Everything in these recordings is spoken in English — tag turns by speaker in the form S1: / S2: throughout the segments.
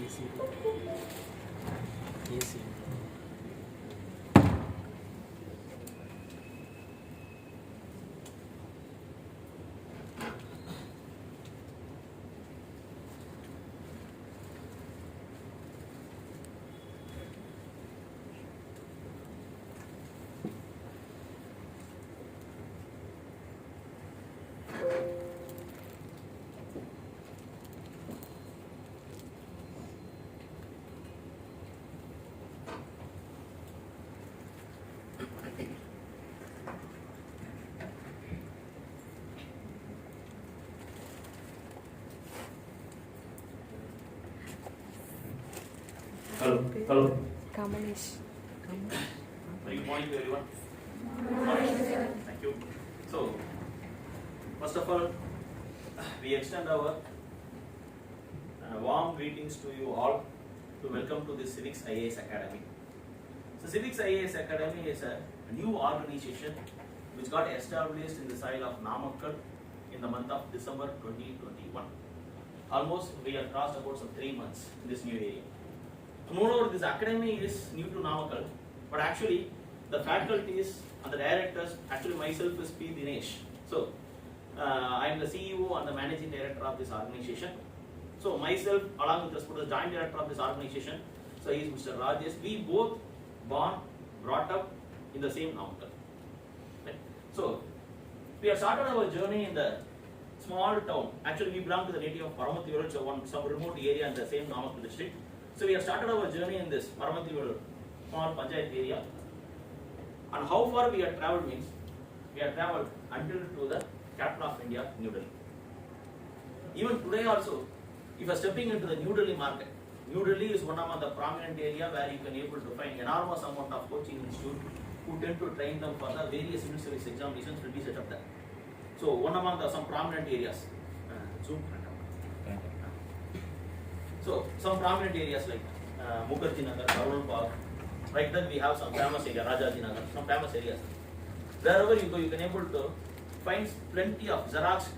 S1: AC. AC.
S2: Hello. Hello.
S3: Kamalesh.
S2: Very good morning to everyone. Morning. Thank you. So, first of all, we extend our warm greetings to you all to welcome to this Civics IAS Academy. So, Civics IAS Academy is a new organization which got established in the soil of Namakkal in the month of December 2021. Almost we have crossed about some 3 months in this new area. Moreover, this academy is new to Namakkal, but actually the faculties and the directors, actually myself is P. Dinesh. So, I am the CEO and the managing director of this organization. So, myself along with the joint director of this organization, so he is Mr. Rajesh. We both born, brought up in the same Namakkal. Right? So, we have started our journey in the small town. Actually, we belong to the native of Paramathivaral, so some remote area in the same Namakkal district. So we have started our journey in this Paramathivaral small panchayat area. And how far we have travelled means, we have travelled until to the capital of India, New Delhi. Even today also, if you are stepping into the New Delhi market, New Delhi is one of the prominent area where you can able to find enormous amount of coaching institute who tend to train them for the various civil service examinations will be set up there. So one among the some prominent areas. So some prominent areas like Mukherjee Nagar, Karul Park, like that we have some famous area, Rajaji Nagar, some famous areas. Wherever you go, you can able to find plenty of Xerox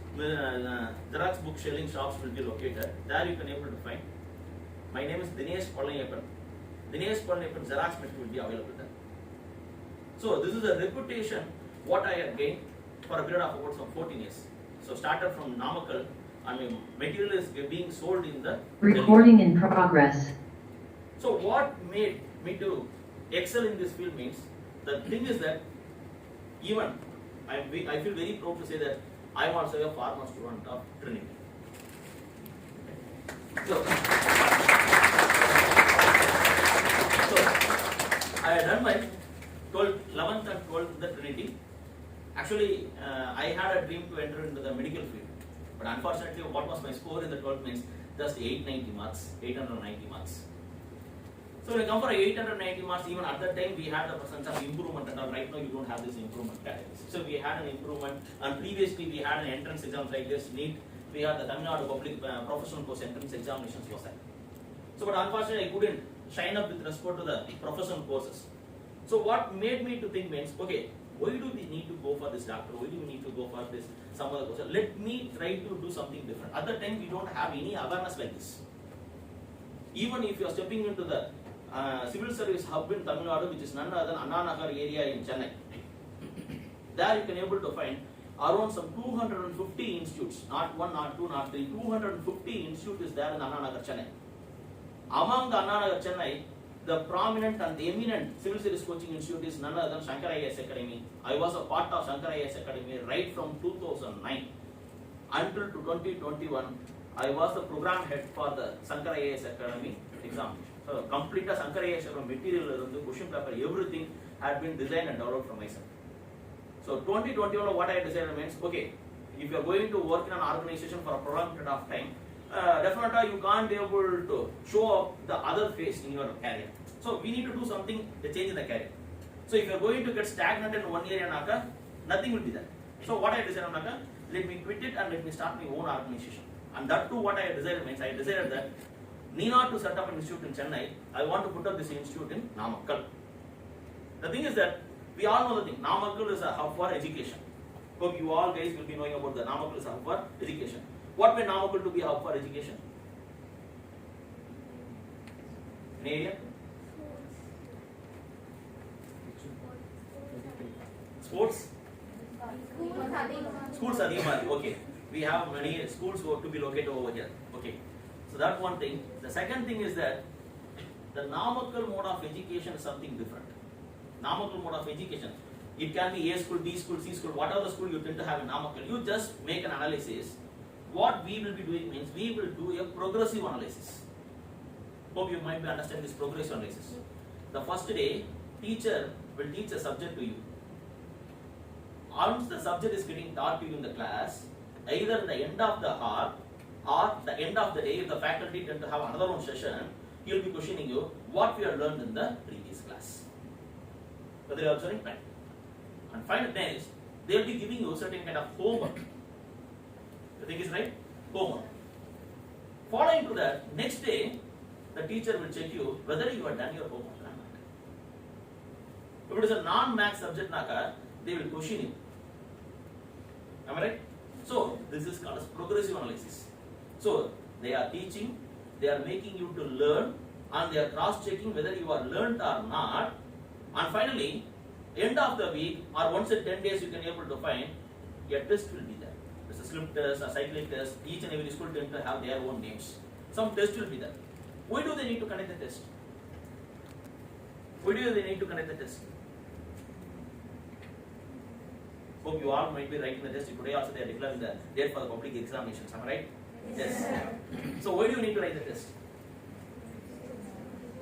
S2: book selling shops will be located. There you can able to find. My name is Dinesh Palaniappan. Dinesh Palaniappan Xerox machine will be available there. So this is a reputation what I have gained for a period of about some 14 years. So started from Namakkal. Material is being sold in the
S4: recording in progress.
S2: So what made me to excel in this field means, the thing is that even I feel very proud to say that I am also a former student of Trinity. So I had done my 11th and 12th in the Trinity. Actually, I had a dream to enter into the medical field. But unfortunately, what was my score in the 12th means just 890 marks, 890 marks. So when you come for 890 marks, even at that time we had the presence of improvement, and right now you don't have this improvement categories. So we had an improvement, and previously we had an entrance exam like this, NEET. We had the Tamil Nadu Public Professional Course entrance examinations was that. So but unfortunately I couldn't shine up with respect to the professional courses. So what made me to think means, okay, why do we need to go for this doctor? Why do we need to go for this some other course? Let me try to do something different. At that time, we don't have any awareness like this. Even if you are stepping into the civil service hub in Tamil Nadu, which is none other than Anna Nagar area in Chennai, there you can able to find around some 250 institutes, not one, not two, not three, 250 institutes is there in Anna Nagar, Chennai. Among the Anna Nagar, Chennai, the prominent and the eminent civil service coaching institute is none other than Shankar IAS Academy. I was a part of Shankar IAS Academy right from 2009 until to 2021. I was the program head for the Shankar IAS Academy exam. So complete Shankar IAS Academy material, the question paper, everything had been designed and developed from myself. So 2021, what I decided means, okay, if you are going to work in an organization for a prolonged period of time, definitely you can't be able to show up the other phase in your career. So we need to do something to change in the career. So if you are going to get stagnant in one area, nothing will be there. So what I decided, let me quit it and let me start my own organization. And that too, what I decided means, I decided that need not to set up an institute in Chennai. I want to put up this institute in Namakkal. The thing is that we all know the thing. Namakkal is a hub for education. Hope you all guys will be knowing about the Namakkal is a hub for education. What made Namakkal to be a hub for education? Any idea? Sports? Schools are the okay. We have many schools to be located over here. Okay. So that's one thing. The second thing is that the normal mode of education is something different. Normal mode of education. It can be A school, B school, C school, whatever the school you tend to have in normal. You just make an analysis. What we will be doing means we will do a progressive analysis. Hope you might be understanding this progressive analysis. The first day, teacher will teach a subject to you. Once the subject is getting taught to you in the class, either at the end of the hour or the end of the day, if the faculty tend to have another one session, he will be questioning you what we have learned in the previous class. Whether you are observing, fine. And final next, they will be giving you certain kind of homework. You think is right? Homework. Following to that, next day, the teacher will check you whether you have done your homework or not. If it is a non-math subject, they will question you. Am I right? So, this is called as progressive analysis. So, they are teaching, they are making you to learn, and they are cross-checking whether you are learned or not. And finally, end of the week or once in 10 days, you can be able to find a test will be there. There's a slip test, a cyclic test. Each and every school tend to have their own names. Some test will be there. Why do they need to conduct the test? Why do they need to conduct the test? Hope you all might be writing the test. Today also they are declaring the date for the public examinations. Am I right? Yes. So why do you need to write the test?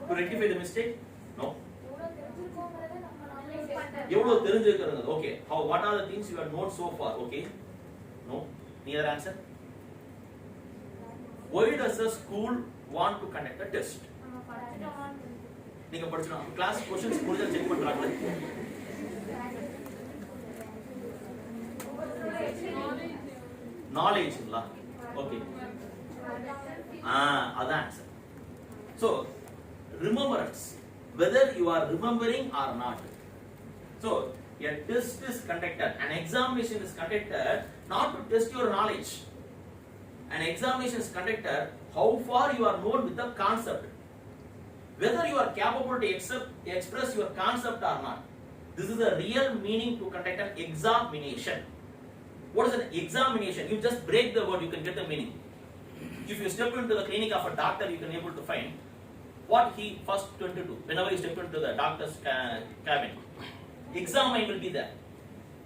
S2: To rectify the mistake? No. Okay. What are the things you have known so far? Okay. No. Any other answer? Why does the school want to conduct a test? நீங்க படிச்சணும் class questions முடிஞ்சா check பண்றாங்க. Knowledge. Okay. That's the answer. So, remembrance. Whether you are remembering or not. So, a test is conducted, an examination is conducted not to test your knowledge. An examination is conducted how far you are known with the concept. Whether you are capable to express your concept or not. This is the real meaning to conduct an examination. What is an examination? You just break the word, you can get the meaning. If you step into the clinic of a doctor, you can be able to find what he first tend to do. Whenever you step into the doctor's cabin, examine will be there.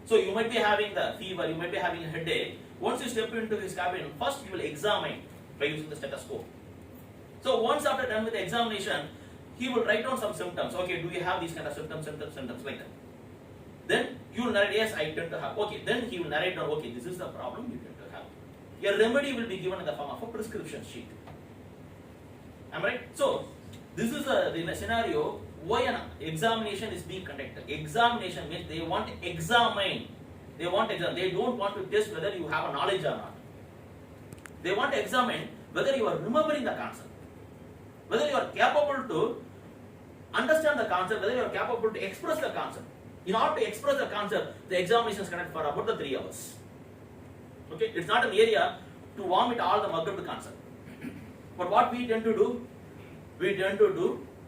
S2: So you might be having the fever, you might be having a headache. Once you step into his cabin, first you will examine by using the stethoscope. So once after done with the examination, he will write down some symptoms. Okay, do you have these kind of symptoms like that? Then you will narrate, yes, I tend to have. Okay, then he will narrate down, okay, this is the problem you tend to have. Your remedy will be given in the form of a prescription sheet. Am I right? So, this is the scenario why an examination is being conducted. Examination means they want to examine. They don't want to test whether you have a knowledge or not. They want to examine whether you are remembering the concept. Whether you are capable to understand the concept, whether you are capable to express the concept. In order to express the concept, the examination is conducted for about 3 hours. Okay, it's not an area to vomit all the mug of the concept. But what we tend to do,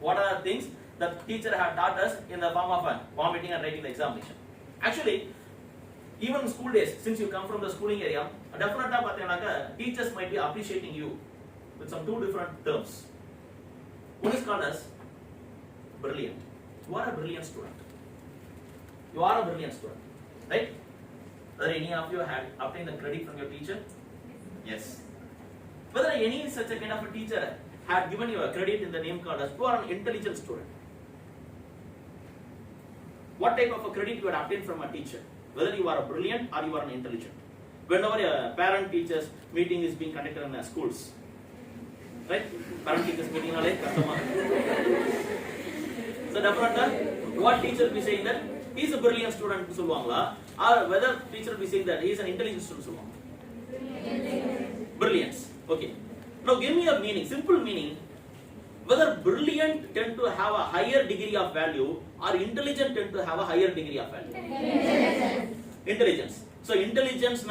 S2: what are the things that teacher had taught us in the form of vomiting and writing the examination. Actually, even in school days, since you come from the schooling area, definitely teachers might be appreciating you with some 2 different terms. One is called as brilliant. You are a brilliant student. You are a brilliant student, right? Whether any of you had obtained the credit from your teacher? Yes. Whether any such a kind of a teacher had given you a credit in the name called as you are an intelligent student. What type of a credit you had obtained from a teacher? Whether you are a brilliant or you are an intelligent. Whenever a parent-teachers meeting is being conducted in schools, right? Parent-teachers meeting is customer. So definitely, what teacher will be saying that he is a brilliant student or whether teacher will be saying that he is an intelligent student. Brilliance. Okay. Now give me a meaning, simple meaning. Whether brilliant tend to have a higher degree of value or intelligent tend to have a higher degree of value. Intelligence. So intelligence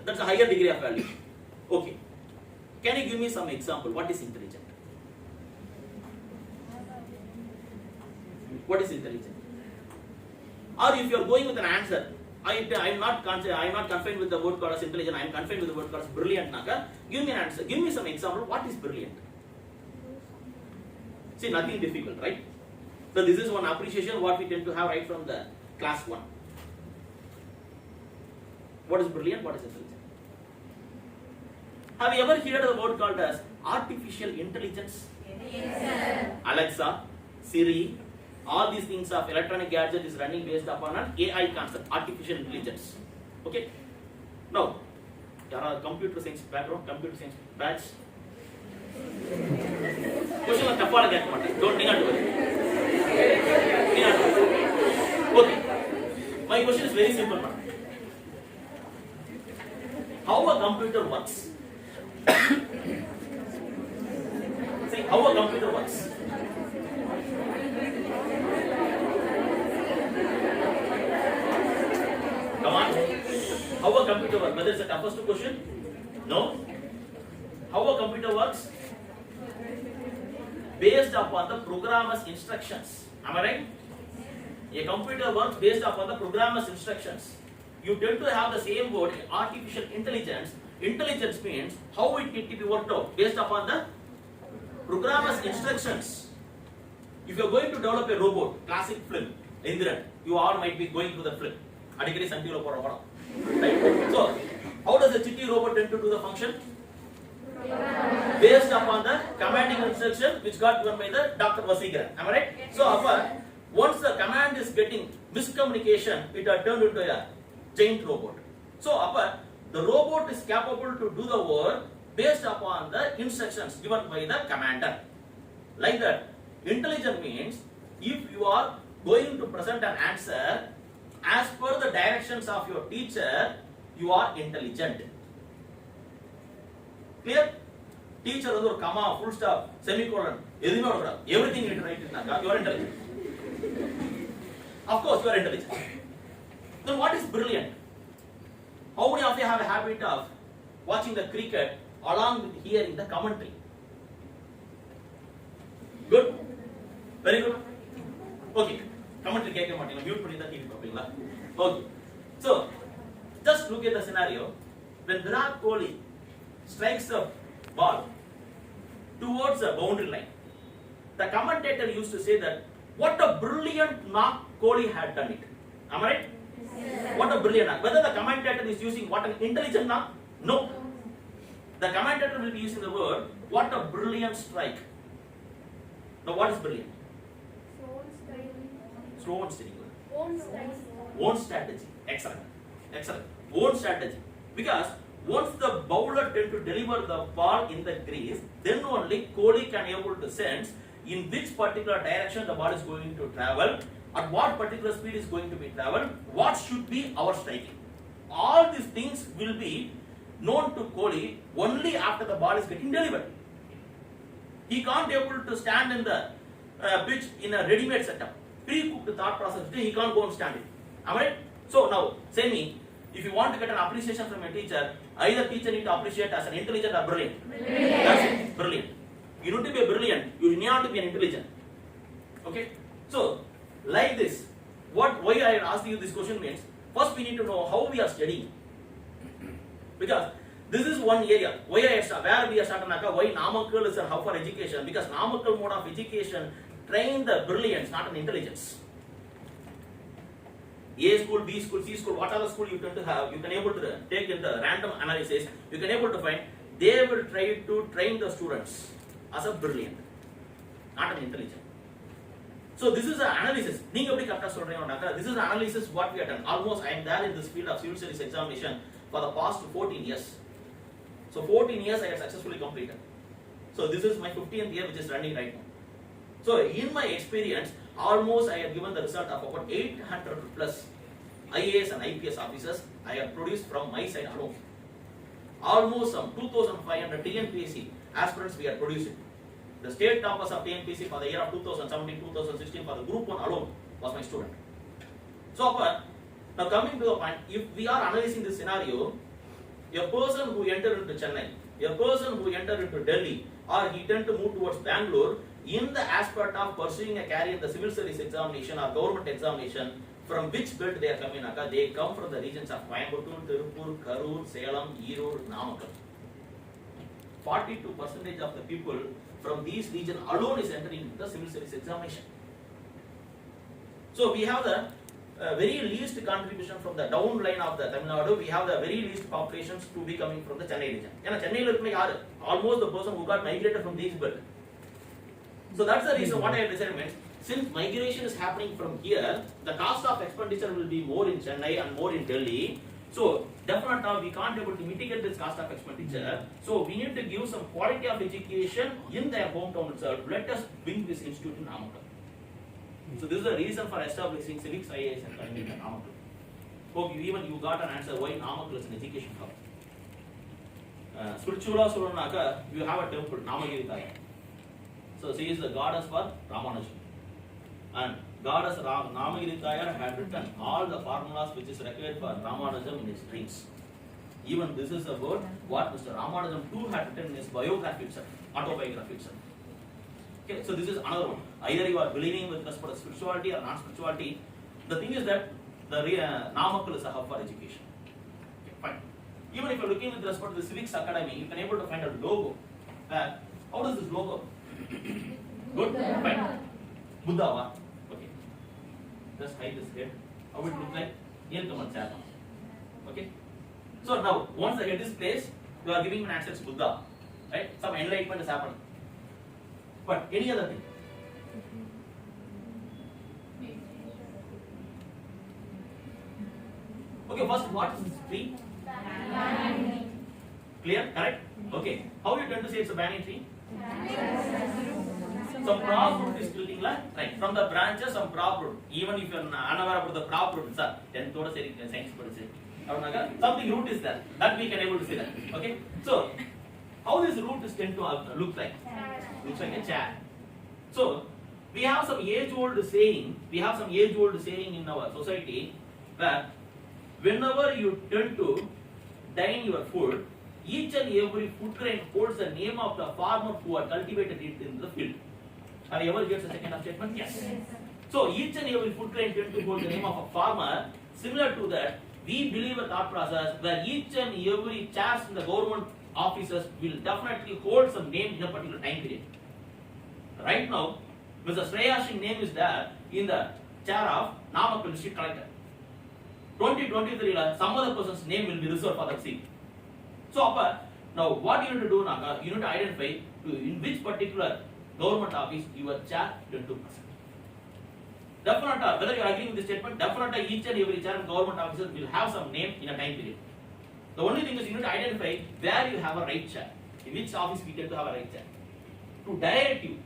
S2: that's a higher degree of value. Okay. Can you give me some example? What is intelligent? What is intelligent? Or if you are going with an answer, I am not confined with the word called as intelligent, I am confined with the word called as brilliant. Naka, give me an answer. Give me some example. What is brilliant? See, nothing difficult, right? So this is one appreciation what we tend to have right from the class 1. What is brilliant? What is intelligent? Have you ever heard of the word called as artificial intelligence? Yes. Alexa, Siri, all these things of electronic gadget is running based upon an AI concept, artificial intelligence. Okay? Now, computer science background, computer science batch. Question of Kapala get one. Don't need to worry. Okay. My question is very simple. How a computer works? See, how a computer works? Come on. How a computer works? Whether it's the toughest question? No. How a computer works? Based upon the programmer's instructions. Am I right? A computer works based upon the programmer's instructions. You tend to have the same word, artificial intelligence. Intelligence means how it need to be worked out based upon the programmer's instructions. If you are going to develop a robot, classic film, Indiran, you all might be going through the film. Right? So, how does a chitti robot tend to do the function? Based upon the commanding instruction which got given by the Dr. Vasigaran. Am I right? So, once the command is getting miscommunication, it are turned into a giant robot. So, the robot is capable to do the work based upon the instructions given by the commander. Like that, intelligent means if you are going to present an answer as per the directions of your teacher, you are intelligent. Clear? Teacher is a comma, full stop, semicolon, everything you need to write it, you are intelligent. Of course, you are intelligent. Then what is brilliant? How many of you have a habit of watching the cricket along with hearing the commentary? Good? Very good? Okay. Commentary கேட்க மாட்டீங்க mute பண்ணி தான் TV பார்ப்பீங்களா? Okay. So, just look at the scenario. When Virat Kohli strikes a ball towards a boundary line, the commentator used to say that what a brilliant knock Kohli had done it. Am I right? Yes. What a brilliant knock. Whether the commentator is using what an intelligent knock? No. The commentator will be using the word what a brilliant strike. Now what is brilliant? Slow and steady. Own strategy. Excellent. Excellent. Own strategy. Because once the bowler tend to deliver the ball in the crease, then only Kohli can able to sense in which particular direction the ball is going to travel, at what particular speed is going to be traveled, what should be our striking. All these things will be known to Kohli only after the ball is getting delivered. He can't able to stand in the pitch in a ready-made setup. Pre-cooked thought process, he can't go and stand it. Am I right? So now, say me, if you want to get an appreciation from a teacher, either teacher need to appreciate as an intelligent or brilliant. Brilliant. That's it. Brilliant. You need to be a brilliant. You need not to be an intelligent. Okay? So, like this, why I asked you this question means, first we need to know how we are studying. Because this is one area. Where we are starting, why Namakkal is a hub for education? Because Namakkal mode of education train the brilliance, not an intelligence. A school, B school, C school, whatever school you tend to have, you can able to take in the random analysis, you can able to find, they will try to train the students as a brilliant, not an intelligent. So this is an analysis. This is an analysis what we have done. Almost I am there in this field of civil service examination for the past 14 years. So 14 years I have successfully completed. So this is my 15th year which is running right now. So in my experience, almost I have given the result of about 800 plus IAS and IPS officers I have produced from my side alone. Almost some 2,500 TNPSC aspirants we are producing. The state toppers of TNPSC for the year of 2017-2016 for the group 1 alone was my student. So now coming to the point, if we are analyzing this scenario, a person who entered into Chennai, a person who entered into Delhi or he tend to move towards Bangalore in the aspect of pursuing a career in the civil service examination or government examination, from which belt they are coming, they come from the regions of Coimbatore, Tirupur, Karur, Salem, Erode, Namakkal. 42% of the people from these regions alone is entering the civil service examination. So we have the very least contribution from the downline of the Tamil Nadu. We have the very least populations to be coming from the Chennai region. Chennai is almost the person who got migrated from these belt. So that's the reason what I have decided means, since migration is happening from here, the cost of expenditure will be more in Chennai and more in Delhi. So definitely we can't able to mitigate this cost of expenditure. So we need to give some quality of education in their hometown itself. Let us bring this institute in Namakkal. So this is the reason for establishing civics IAS and in Namakkal. Okay, even you got an answer why Namakkal is an education hub. Spiritual you have a temple, Namagiri. So she is the goddess for Ramanujan. And goddess Namagiri had written all the formulas which is required for Ramanujan in his dreams. Even this is about what Mr. Ramanujan too had written in his biography itself, autobiography itself. Okay, so this is another one. Either you are believing with respect to spirituality or non-spirituality. The thing is that the Namakkal is a hub for education. Okay, fine. Even if you are looking with respect to the civics academy, you can able to find a logo. How does this logo? Good? Fine. Buddha. Okay. Just hide this head. How it look like? Okay. So now, once the head is placed, you are giving an answer to Buddha. Right? Some enlightenment is happening. But any other thing? Okay, first what is this tree? Clear? Correct? Okay. How you tend to say it's a banyan tree? Some prop root is building right from the branches, some prop root. Even if you are unaware about the prop root, sir, then science something root is there that we can able to see that. Okay, so how this root is tend to look like? Looks like a chair. So we have some age-old saying. We have some age-old saying in our society that whenever you tend to dine your food, each and every food grain holds the name of the farmer who had cultivated it in the field. Have you ever heard such a kind of statement? Yes. So each and every food grain tend to hold the name of a farmer. Similar to that, we believe a thought process where each and every chairs in the government offices will definitely hold some name in a particular time period. Right now, Mr. Shreya Singh's name is there in the chair of Namakkal district collector. 2023, some other person's name will be reserved for that seat. So now what you need to do now, you need to identify in which particular government office your chair tend to present. Definitely, whether you are agreeing with this statement, definitely each and every chair in government offices will have some name in a time period. The only thing is you need to identify where you have a right chair, in which office we tend to have a right chair. To direct you,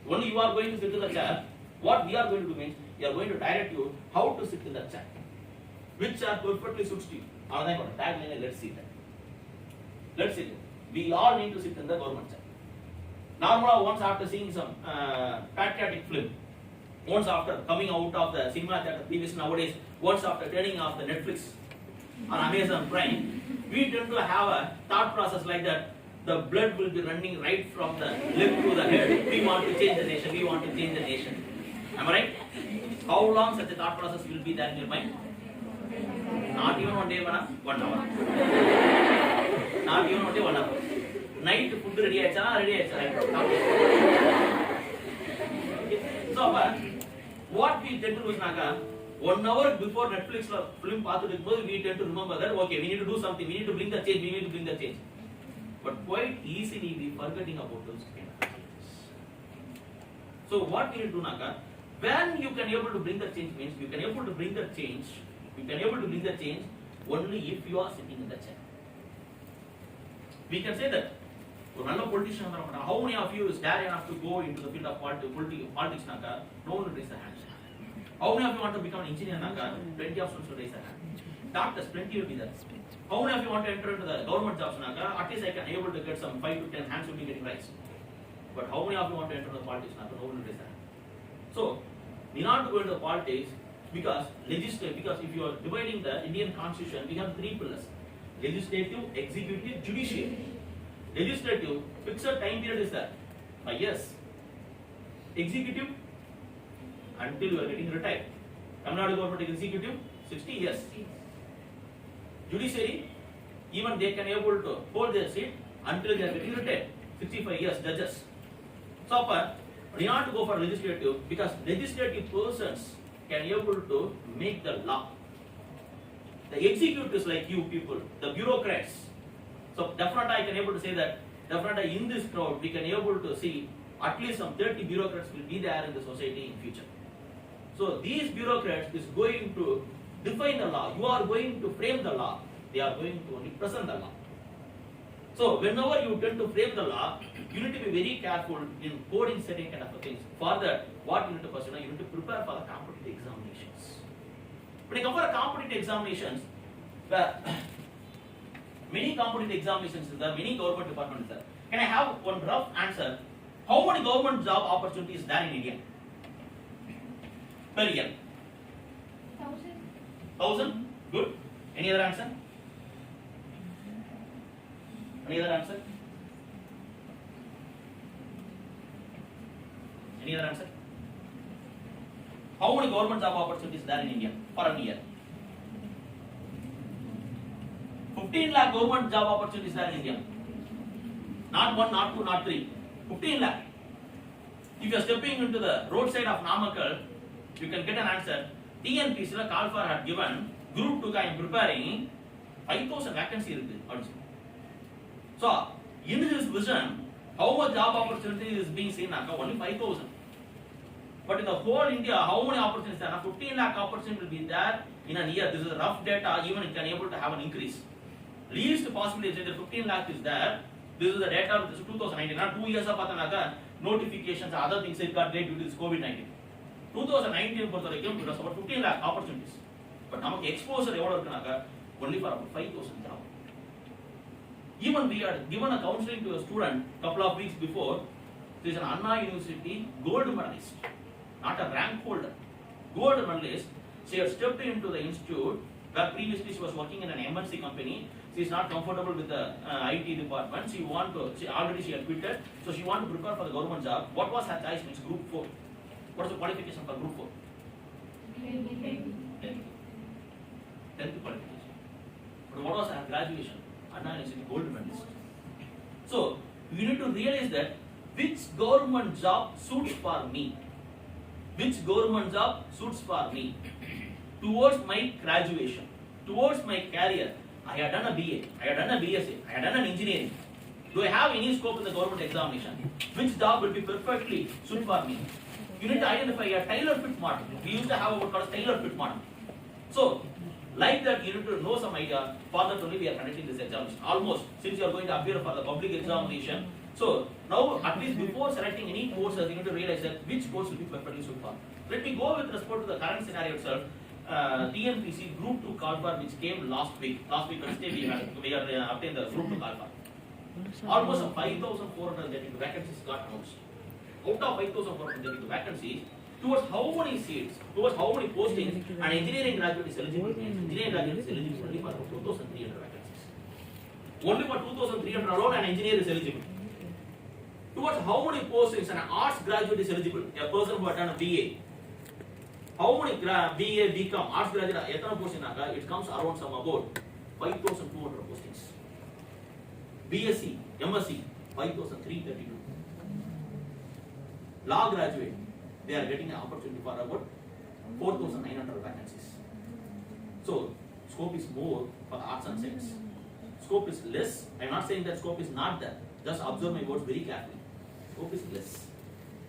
S2: only you are going to sit in the chair, what we are going to do means, we are going to direct you how to sit in that chair. Which chair perfectly suits to you. Let's see that. Let's see that. We all need to sit in the government chair. Normally, once after seeing some patriotic film, once after coming out of the cinema theater, previous nowadays, once after turning off the Netflix on Amazon Prime, we tend to have a thought process like that. The blood will be running right from the lip to the head. We want to change the nation. We want to change the nation. Am I right? How long such a thought process will be there in your mind? Not even 1 day, 1 hour. Not even 1 day, 1 hour. Night food ready ready. So what we tend to do is 1 hour before Netflix film we tend to remember that okay, we need to do something, we need to bring the change, we need to bring the change. But quite easily we forgetting about those kind of changes. So what we need to do when you can able to bring the change means you can able to bring the change. You can able to bring the change only if you are sitting in the chair. We can say that a politician, how many of you is dare enough to go into the field of politics? No one will raise their hands. How many of you want to become an engineer? Plenty of students will raise their hand. Doctors, plenty will be there. How many of you want to enter into the government jobs? At least I can able to get some 5 to 10 hands will be getting raised. But how many of you want to enter the politics? No one will raise their hand. So, we not to go into the politics because if you are dividing the Indian constitution, we have 3 pillars: legislative, executive, judiciary. Legislative, fixed time period is there, 5 years. Executive, until you are getting retired. Tamil Nadu government executive, 60 years. Judiciary, even they can able to hold their seat until they are getting retired, 65 years, judges. So, we have to go for legislative because legislative persons can able to make the law. The executives like you people, the bureaucrats. So definitely I can able to say that definitely in this crowd we can able to see at least some 30 bureaucrats will be there in the society in future. So these bureaucrats is going to define the law. You are going to frame the law. They are going to only present the law. So whenever you tend to frame the law, you need to be very careful in coding certain kind of things. For that, what you need to first, you need to prepare for the competitive examinations. When you come for competitive examinations, where many competitive examinations is there, many government departments is there. Can I have one rough answer? How many government job opportunities there in India? Per year? 1,000? Good. Any other answer? Any other answer? Any other answer? How many government job opportunities there in India for a year? 15 lakh government job opportunities there in India. Not 1, not 2, not 3. 15 lakh. If you are stepping into the roadside of Namakkal, you can get an answer. TNPC call for had given group 2 I am preparing 5,000 vacancy. So in his vision, how much job opportunity is being seen? Only 5,000. But in the whole India, how many opportunities are there? 15 lakh opportunity will be there in a year. This is rough data. Even it can able to have an increase. Least possibility is 15 lakh is there. This is the data. This is 2019. Now 2 years of notifications, other things it got late due to this COVID-19. 2019 it was about 15 lakh opportunities. But now exposure only for about 5,000 jobs. Even we are given a counseling to a student couple of weeks before. There is an Anna University gold medalist, not a rank holder. Gold medalist. She had stepped into the institute where previously she was working in an MNC company. She is not comfortable with the IT department. She had quitted, so she wanted to prepare for the government job. What was her choice? Means Group 4. What is the qualification for Group 4? 10th qualification. But what was her graduation? Anna University gold medalist. So you need to realize that which government job suits for me. Which government job suits for me? Towards my graduation, towards my career. I had done a BA, I had done a BSc, I had done an engineering. Do I have any scope in the government examination? Which job will be perfectly suited for me? You need to identify a tailor-fit model. We used to have what called tailor-fit model. So, like that, you need to know some idea. For that only we are conducting this examination. Almost, since you are going to appear for the public examination. So, now at least before selecting any courses, you need to realize that which course will be perfectly suited for. Let me go with respect to the current scenario itself. TNPC Group 2 call for which came last week. Last week Wednesday we are obtained the Group 2 call for. Almost 5,432 vacancies got announced. Out of 5,432 vacancies, towards how many seats, towards how many postings, an engineering graduate is eligible. Engineering graduate is eligible only for 2,300 vacancies. Only for 2,300 alone an engineer is eligible. Towards how many postings an arts graduate is eligible? A person who had done a BA. How many BA, BCom, arts graduate, it comes around some about 5,200 postings. BSc, MSc, 5,332. Law graduate, they are getting an opportunity for about 4,900 vacancies. So, scope is more for arts and science. Scope is less. I am not saying that scope is not there. Just observe my words very carefully. Scope is less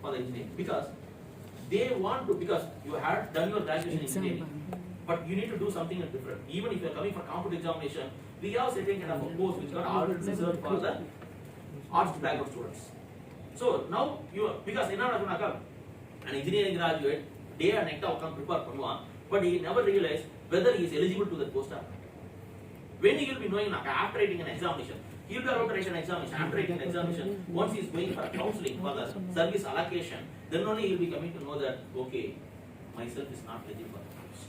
S2: for the engineering because they want to, because you had done your graduation in engineering, but you need to do something different. Even if you are coming for competitive examination, we have certain kind of a course which got already reserved for the arts background students. So now because an engineering graduate, day and night come prepare but he never realized whether he is eligible to that post or not. When he will be knowing after writing an examination, he will be about to write an examination. After writing an examination, once he is going for counseling for the service allocation, then only he will be coming to know that, okay, myself is not eligible for the post.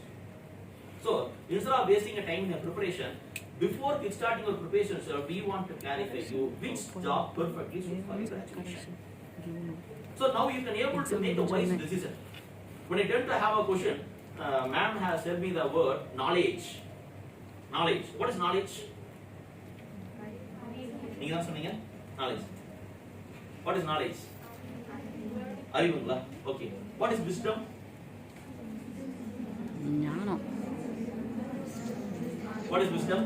S2: So, instead of wasting a time in a preparation, before starting your preparation, sir, we want to clarify you which job perfectly suits for your graduation. So now you can able to make a wise decision. When I turn to have a question, ma'am has said me the word knowledge. Knowledge. What is knowledge? நீங்க தான் சொன்னீங்க knowledge. What is knowledge? அறிவுங்களா? Okay. What is wisdom?
S1: ஞானம்.
S2: What is wisdom?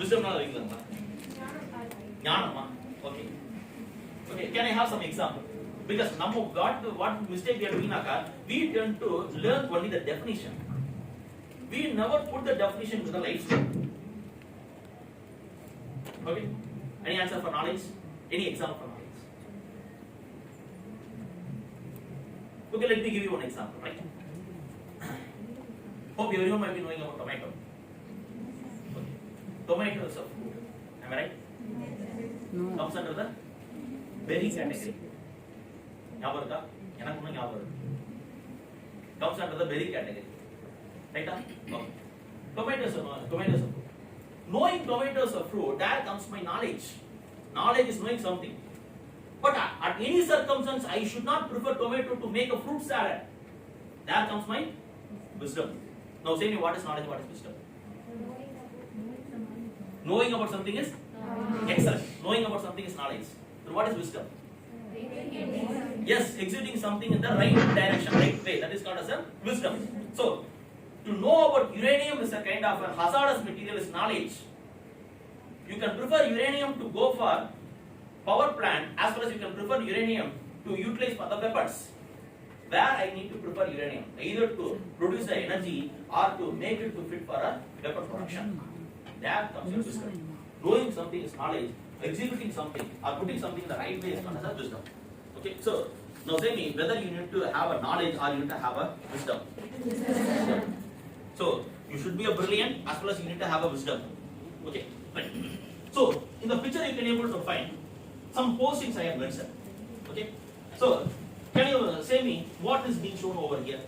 S2: Wisdom na அறிவுங்களா? ஞானமா? Okay. Okay. Can I have some example? Because நம்ம what mistake we are doing naka, we tend to learn only the definition. We never put the definition to the life. Okay. Any answer for knowledge? Any example for knowledge? Okay, let me give you one example, right? Hope everyone might be knowing about tomato. Okay. Tomato is a fruit. Am I right?
S1: No.
S2: Comes under the berry category. ஞாபகம் இருக்கா? எனக்கு ஒன்றும் ஞாபகம் இருக்கு. Comes under the berry category. Right? Okay. Tomatoes are fruit. Knowing tomatoes are fruit, there comes my knowledge. Knowledge is knowing something. But at any circumstance, I should not prefer tomato to make a fruit salad. There comes my wisdom. Now say me, what is knowledge, what is wisdom? Knowing about something is excellent. Knowing about something is knowledge. So what is wisdom? Yes, executing something in the right direction, right way. That is called as a wisdom. So, to know about uranium is a kind of a hazardous material is knowledge. You can prefer uranium to go for power plant as well as you can prefer uranium to utilize for the weapons. Where I need to prefer uranium, either to produce the energy or to make it to fit for a weapon production. There comes your wisdom. Knowing something is knowledge. Executing something or putting something in the right way is called as a wisdom. Okay, so now say me whether you need to have a knowledge or you need to have a wisdom. So you should be a brilliant as well as you need to have a wisdom. Okay, right. So in the picture you can able to find some postings I have mentioned. Okay, so can you say me what is being shown over here?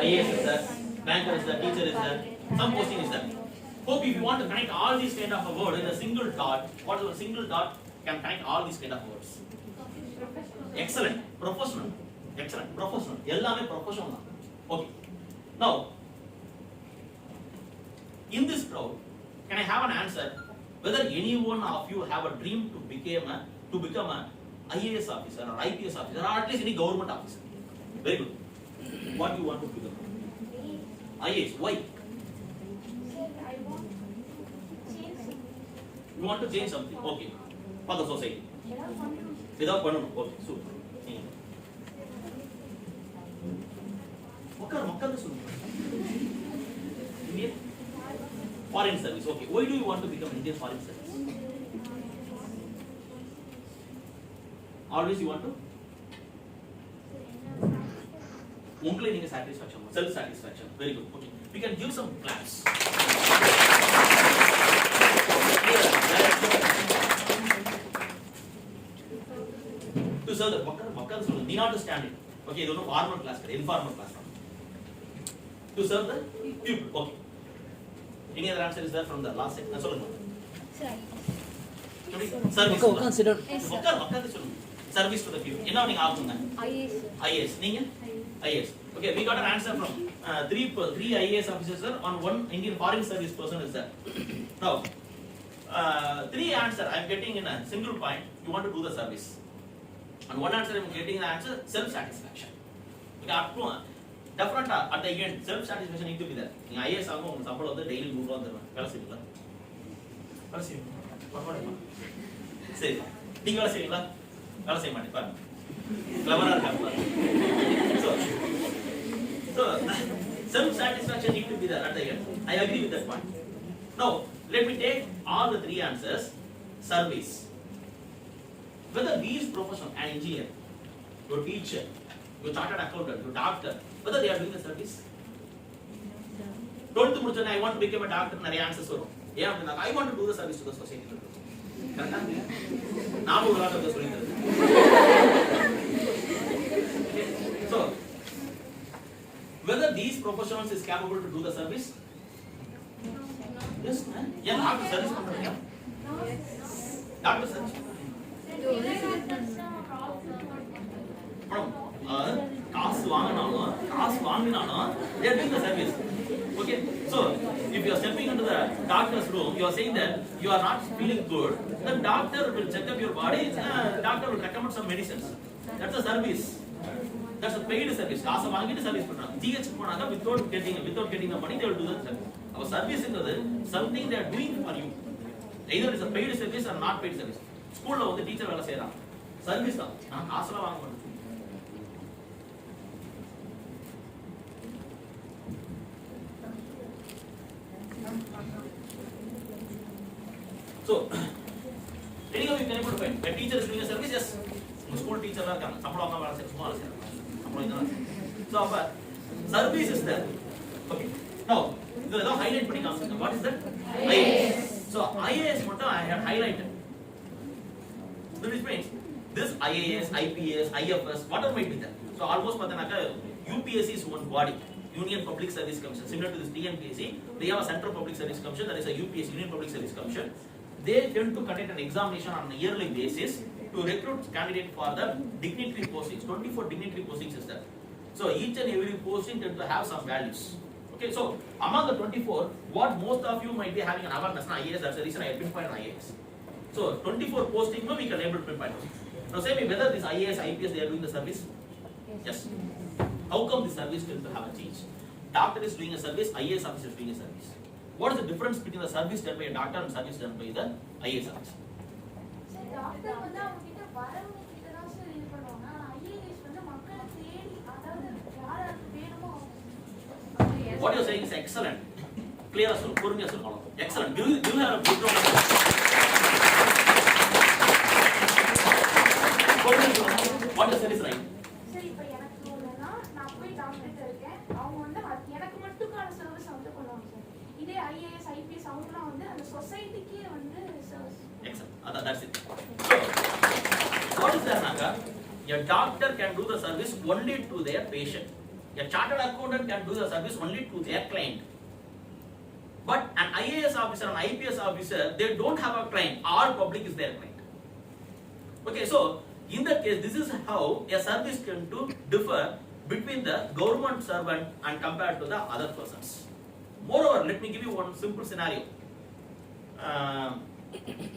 S2: IAS is there, banker is there, teacher is there, some posting is there. Hope if you want to connect all these kind of a word in a single dot, what is a single dot can connect all these kind of words. Excellent, professional, excellent, professional. Ellame professional. Okay. Now, in this crowd, can I have an answer whether any one of you have a dream to become a IAS officer or IPS officer or at least any government officer? Very good. What do you want to become? IAS. Why? You want to change something, okay, for the society. Without pannu, okay, super. Makkar Indian foreign service, okay. Why do you want to become Indian foreign service? Always you want to? Only satisfaction, self-satisfaction. Very good. Okay. We can give some claps. To serve the Makkar need not to stand it. Okay, you don't know formal class, informal class. To serve the people. Okay. Any other answer is there from the last section? Service. Service to the people. Enna neenga aagunga? IAS. Neenga? IAS. Okay, we got an answer from three IAS officers on one Indian foreign service person is there. Now, three answer I am getting in a single point. You want to do the service. And one answer I am getting the answer self-satisfaction. Okay, up to definitely at the end self-satisfaction need to be there. You IAS ஆகும் உங்க சம்பளம் வந்து daily 100 ரூபாய் தருவாங்க. வேலை செய்வீங்களா? வேலை செய்வீங்க. பரவாயில்லை. சரி. நீங்க வேலை செய்வீங்களா? வேலை செய்ய மாட்டீங்க பாருங்க. கிளவரா இருக்காங்க. So self-satisfaction need to be there at the end. I agree with that point. Now, let me take all the three answers. Service. Whether these professionals, an engineer, your teacher, your chartered accountant, your doctor, whether they are doing the service. 12th முடிச்சோனே I want to become a doctor நிறைய answers வரும். ஏன் அப்படினா I want to do the service to the society. கரெக்ட்டா? நான் ஒரு வார்த்தை சொல்லிட்டேன். So, whether these professionals is capable to do the service, Yes, man. Yeah, doctor service பண்றீங்க. Doctor service. காசு வாங்கினாலும் they are doing the service. Okay, so if you are stepping into the doctor's room, you are saying that you are not feeling good, the doctor will check up your body, doctor will recommend some medicines. That's a service. That's a paid service. காசு வாங்கிட்டு service பண்றாங்க. GH போனாங்க without getting the money they will do the service. Our service is something they are doing for you. Either it's a paid service or not paid service. ஸ்கூல்ல வந்து teacher வேலை செய்றாங்க. Service தான். நான் காசுல வாங்க மாட்டேன். So, anyhow you can able to find. A teacher is doing a service, yes. School teacher la irukanga. Sambala vaanga vela seiya, small seiya. Sambala idha. So, appa service is there. Okay. Now, this is highlight panni kaamukanga. What is that? IAS. So, IAS மட்டும் I had highlighted. So, which means this IAS, IPS, IFS, whatever might be there. So, almost pathanaka UPSC is one body. Union Public Service Commission, similar to this TNPSC, they have a Central Public Service Commission, that is a UPSC, Union Public Service Commission. They tend to conduct an examination on a yearly basis to recruit candidates for the dignitary postings. 24 dignitary postings is there. So each and every posting tend to have some values. Okay, so among the 24, what most of you might be having an awareness on IAS, that's the reason I pinpoint IAS. So 24 posting, we can able to pinpoint. Now say me whether this IAS, IPS, they are doing the service? Yes. How come the service tend to have a change? Doctor is doing a service, IAS officer is doing a service. What is the difference between the service done by a doctor and service done by the IAS officer?
S3: Sir, doctor வந்து அவங்க கிட்ட வரவங்க கிட்ட தான் sir இது பண்ணுவாங்க. IAS வந்து மக்களை தேடி அதாவது யாருக்கு வேணுமோ
S2: What you are saying is excellent. Clear as well. பொறுமையா சொல்லணும். Excellent. Do you have a good round? What you said is right.
S3: சரி இப்போ எனக்கு ஒண்ணுனா நான் போய் டாக்டர்கிட்ட இருக்கேன். அவங்க வந்து எனக்கு மட்டுக்கான சர்வீஸ் வந்து பண்ணுவாங்க சார். இதே IAS, IPS அவங்கலாம் வந்து அந்த சொசைட்டிக்கே வந்து service. Excellent. That's it. So, what is that naga? A doctor can do the service only to their patient. A chartered accountant can do the service only to their client. But an IAS officer, an IPS officer, they don't have a client. All public is their client. Okay, so in that case, this is how a service can to differ between the government servant and compared to the other persons. Moreover, let me give you one simple scenario.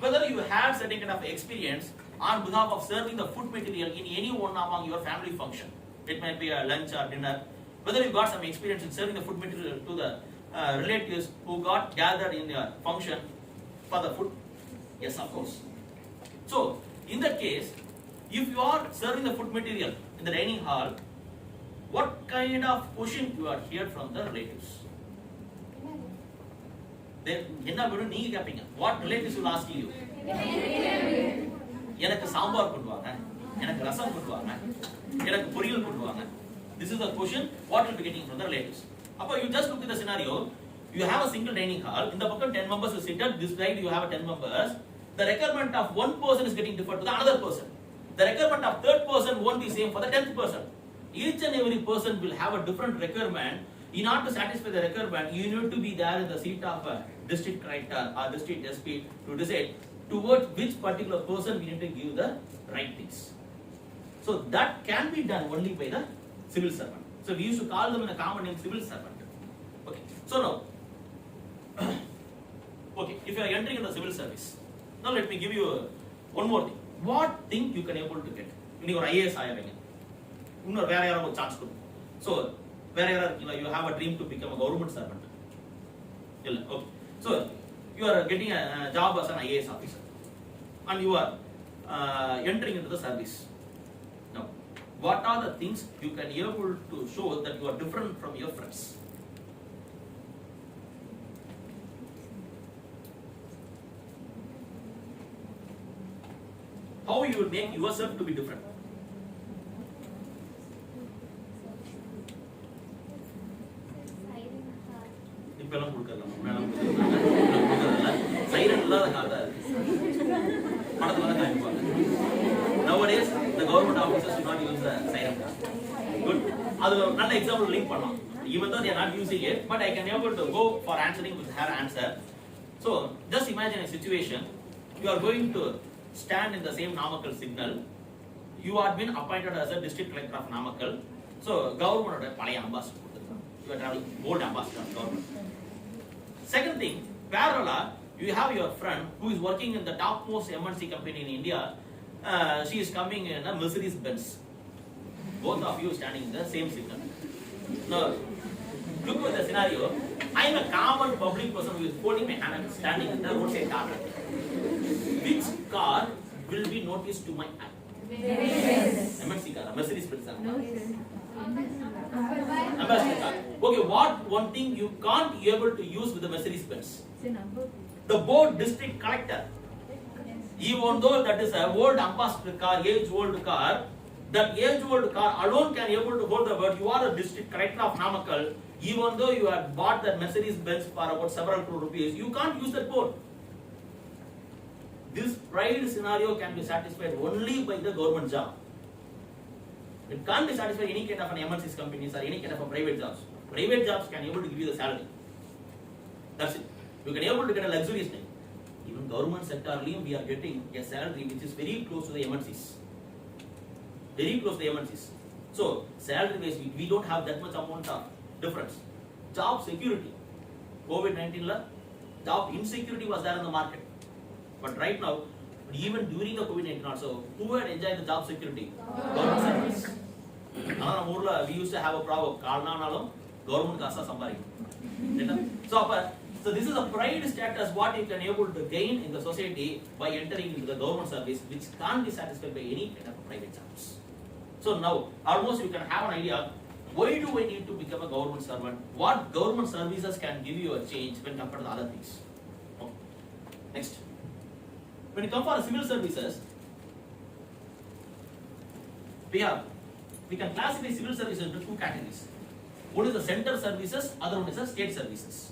S3: Whether you have certain kind of experience on behalf of serving the food material in any one among your family function. It might be a lunch or dinner. Whether you got some experience in serving the food material to the relatives who got gathered in your function for the food? Yes, of course. So, in that case, if you are serving the food material in the dining hall, what kind of question you are heard from the relatives? Then, enna vedu neenga keppinga. What relatives will ask you? எனக்கு சாம்பார் கொண்டுவாங்க, எனக்கு ரசம் கொண்டுவாங்க, எனக்கு பொரியல் கொண்டுவாங்க. This is the question what will be getting from the relatives. Appo you just look at the scenario. You have a single dining hall. In the bucket 10 members is seated. This side you have a 10 members. The requirement of one person is getting different to the another person. The requirement of third person won't be same for the 10th person. Each and every person will have a different requirement. In order to satisfy the requirement, you need to be there in the seat of a district collector or district SP to decide towards which particular person we need to give the right things. So that can be done only by the civil servant. So we used to call them in a common name civil servant. Okay. So now, okay, if you are entering in the civil service, now let me give you one more thing. What thing you can able to get? You are IAS ஆயறீங்க. இன்னொரு வேற யாராவது ஒரு chance கொடுங்க. So வேற யாராவது you have a dream to become a government servant. இல்ல. Okay. So you are getting a job as an IAS officer and you are entering into the service. Now, what are the things you can able to show that you are different from your friends? How you will make yourself to be different? இப்பெல்லாம் கொடுக்கறல முன்னாடி கொடுக்கறல silent இல்லாத காதா படத்துல தான் காமிப்பாங்க. Nowadays the government officers do not use the silent car. Good. அது ஒரு நல்ல example link பண்ணலாம். Even though they are not using it, but I can able to go for answering with her answer. So just imagine a situation, you are going to stand in the same Namakkal signal, you are been appointed as a district collector of Namakkal, so government palaya ambassador, you are traveling old ambassador of government. Second thing, parallel, you have your friend who is working in the topmost MNC company in India, she is coming in a Mercedes Benz. Both of you standing in the same signal. Now, look at the scenario. I am a common public person who is holding my hand and standing in the roadside car. Which car will be noticed to my eye? MNC car, Mercedes Benz. Ambassador car. Okay, what one thing you can't be able to use with the Mercedes Benz? The board district collector. Even though that is a old ambassador car, age-old car, that age-old car alone can able to hold the word. You are a district collector of Namakkal. Even though you have bought that Mercedes Benz for about several crore rupees, you can't use that board. This pride scenario can be satisfied only by the government job. It can't be satisfied any kind of an MNC's companies or any kind of a private jobs. Private jobs can able to give you the salary. That's it. You can able to get a luxurious thing. Even government sector, we are getting a salary which is very close to the MNCs. Very close to the MNCs. So, salary wise, we don't have that much amount of difference. Job security. COVID-19, job insecurity was there in the market. But right now, even during the COVID-19 also, who had enjoyed the job security? Government service. We used to have a proverb, government kasa sambari. So this is a pride status what you can able to gain in the society by entering into the government service, which can't be satisfied by any kind of private jobs. So now, almost you can have an idea, why do I need to become a government servant? What government services can give you a change when compared to other things? Okay. Next. When you come for civil services, we can classify civil services into two categories. One is the center services, other one is the state services.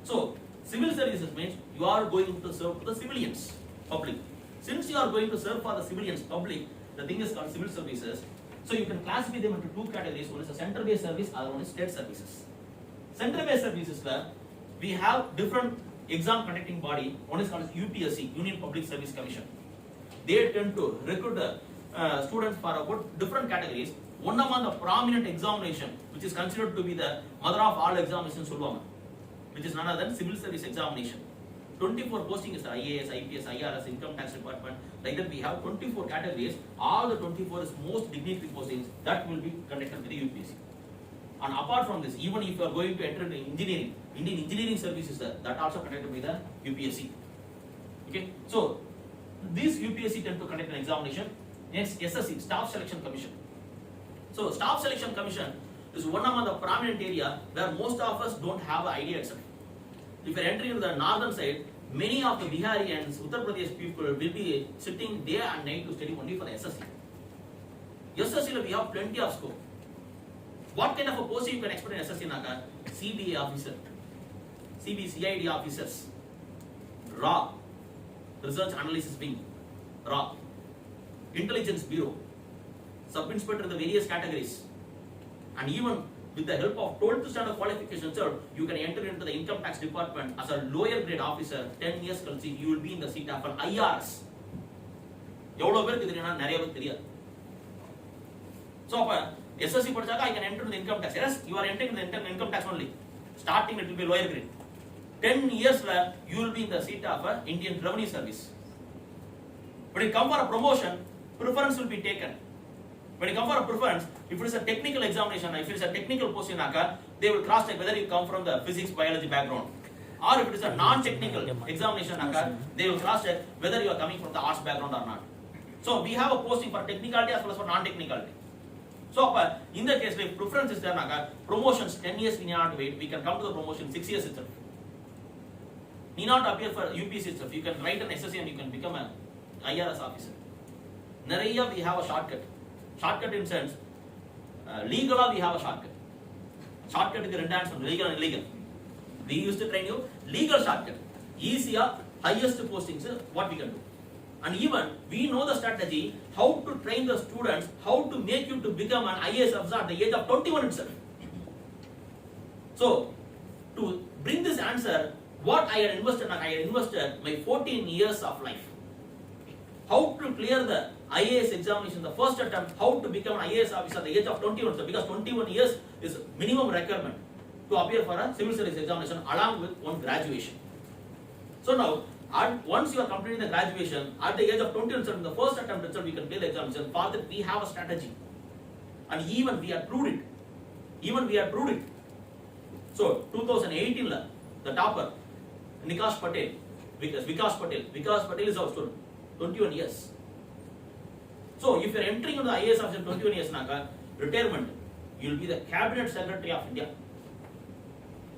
S3: So, civil services means you are going to serve the civilians, public. Since you are going to serve for the civilians, public, the thing is called civil services. So, you can classify them into two categories. One is a center-based service, other one is state services. Center-based services, we have different exam conducting body. One is called UPSC, Union Public Service Commission. They tend to recruit students for about different categories. One among the prominent examination, which is considered to be the mother of all examinations, which is none other than civil service examination. 24 posting is IAS, IPS, IRS, income tax department. Like that we have 24 categories. All the 24 is most dignitary postings that will be conducted with the UPSC. And apart from this, even if you are going to enter into engineering, Indian engineering services that also conducted by the UPSC. Okay, so these UPSC tend to conduct an examination. Next, SSC, Staff Selection Commission. So Staff Selection Commission is one among the prominent area where most of us don't have an idea itself. If you are entering into the northern side, many of the Bihari and Uttar Pradesh people will be sitting day and night to study only for the SSC. SSC we have plenty of scope. What kind of a post you can expect in SSC Naka? CBA officer, CID officers, RAW, Research Analysis Wing, RAW, Intelligence Bureau, Sub-Inspector in the various categories, and even with the help of 12th standard qualification, sir, you can enter into the income tax department as a lower grade officer. 10 years kalchi, you will be in the seat of an IRS. So, SSC padachaka, I can enter the income tax. Yes, you are entering the income tax only. Starting it will be lower grade. 10 years you will be in the seat of an Indian Revenue Service. When you come for a promotion, preference will be taken. When you come for a preference, if it is a technical examination, if it is a technical post in Naka, they will cross check whether you come from the physics, biology background. Or if it is a non-technical examination, they will cross check whether you are coming from the arts background or not. So we have a posting for technicality as well as for non-technicality. So in the case, if preference is there, promotions 10 years we need not wait. We can come to the promotion 6 years itself. Need not appear for UPSC itself. You can write an SSC and you can become an IRS officer. Naraya we have a shortcut. Shortcut in sense, legal we have a shortcut. Shortcut is the redundant, legal and illegal. We used to train you legal shortcut. Easier, highest postings, what we can do. And even we know the strategy, how to train the students, how to make you to become an IAS officer at the age of 21 itself. So, to bring this answer, what I had invested my 14 years of life. How to clear the IAS examination, the first attempt, how to become an IAS officer at the age of 21. So because 21 years is minimum requirement to appear for a civil service examination along with one graduation. So now, once you are completing the graduation, at the age of 21, the first attempt itself, you can clear the examination. For that, we have a strategy. And even we had proved it. So, 2018, the topper, Vikas Patel is our student, 21 years. So, if you are entering into the IAS officer 21 years, retirement, you will be the Cabinet Secretary of India.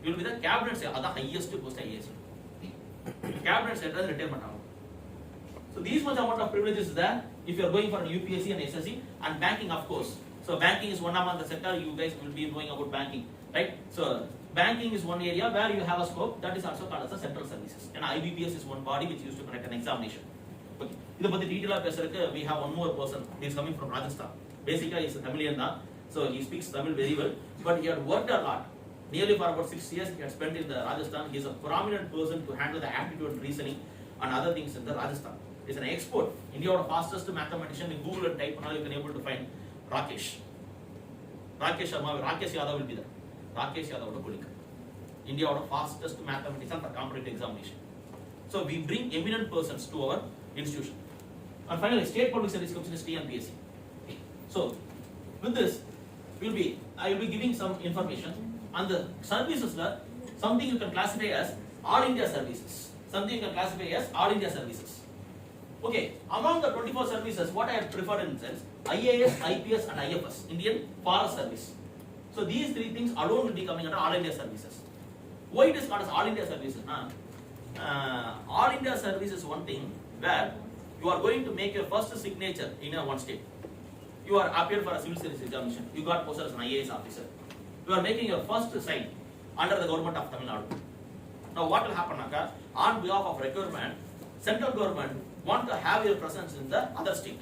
S3: You will be the Cabinet Secretary, that's the highest post IAS. Cabinet Secretary retirement. So, these much amount of privileges is there if you are going for an UPSC and SSC, and banking, of course. So, banking is one among the sector, you guys will be knowing about banking, right? So, banking is one area where you have a scope, that is also called as the central services. And IBPS is one body which used to conduct an examination. Okay. We have one more person, he is coming from Rajasthan. Basically, he is a Tamilian, so he speaks Tamil very well, but he had worked a lot. Nearly for about 6 years, he had spent in the Rajasthan. He is a prominent person to handle the aptitude reasoning and other things in the Rajasthan. He is an expert. India is the fastest mathematician. In Google and type, now you can able to find Rakesh Yadav will be there. Rakesh Yadav is a colleague. India is the fastest mathematician for competitive examination. So we bring eminent persons to our institution. And finally, State Public Service Commission is TNPSC. So with this, I will be giving some information on the services. Something you can classify as All India services. Okay, among the 24 services, what I have preferred in sense, IAS, IPS and IFS, Indian Forest Service. So these three things alone will be coming under All India services. Why it is called as All India services? All India service is one thing where you are going to make your first signature in one state. You are appeared for a civil service examination. You got posted as an IAS officer. You are making your first sign under the government of Tamil Nadu. Now what will happen? On behalf of requirement, central government want to have your presence in the other state.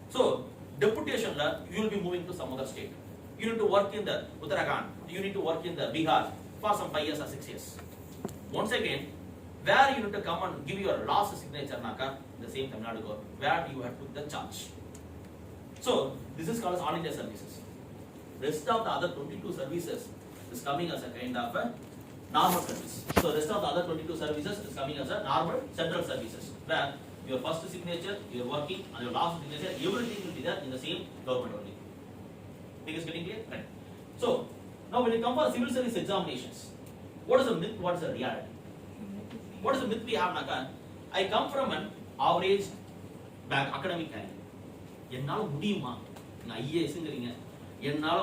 S3: So deputation, you will be moving to some other state. You need to work in the Uttarakhand. You need to work in the Bihar for some 5 years or 6 years. Once again, where you need to come and give your last signature, the same Tamil Nadu government, where you have put the charge. So this is called as All India services. Rest of the other 22 services is coming as a kind of a normal service. So rest of the other 22 services is coming as a normal central services, where your first signature, your working, and your last signature, everything will be there in the same government only. Think is getting clear? Right. So now when you come for civil service examinations, what is the myth? What is the reality? What is the myth we have? I come from an average academic career. என்னால முடியுமா? நான் ஐஏஎஸ்ங்கறீங்க. என்னால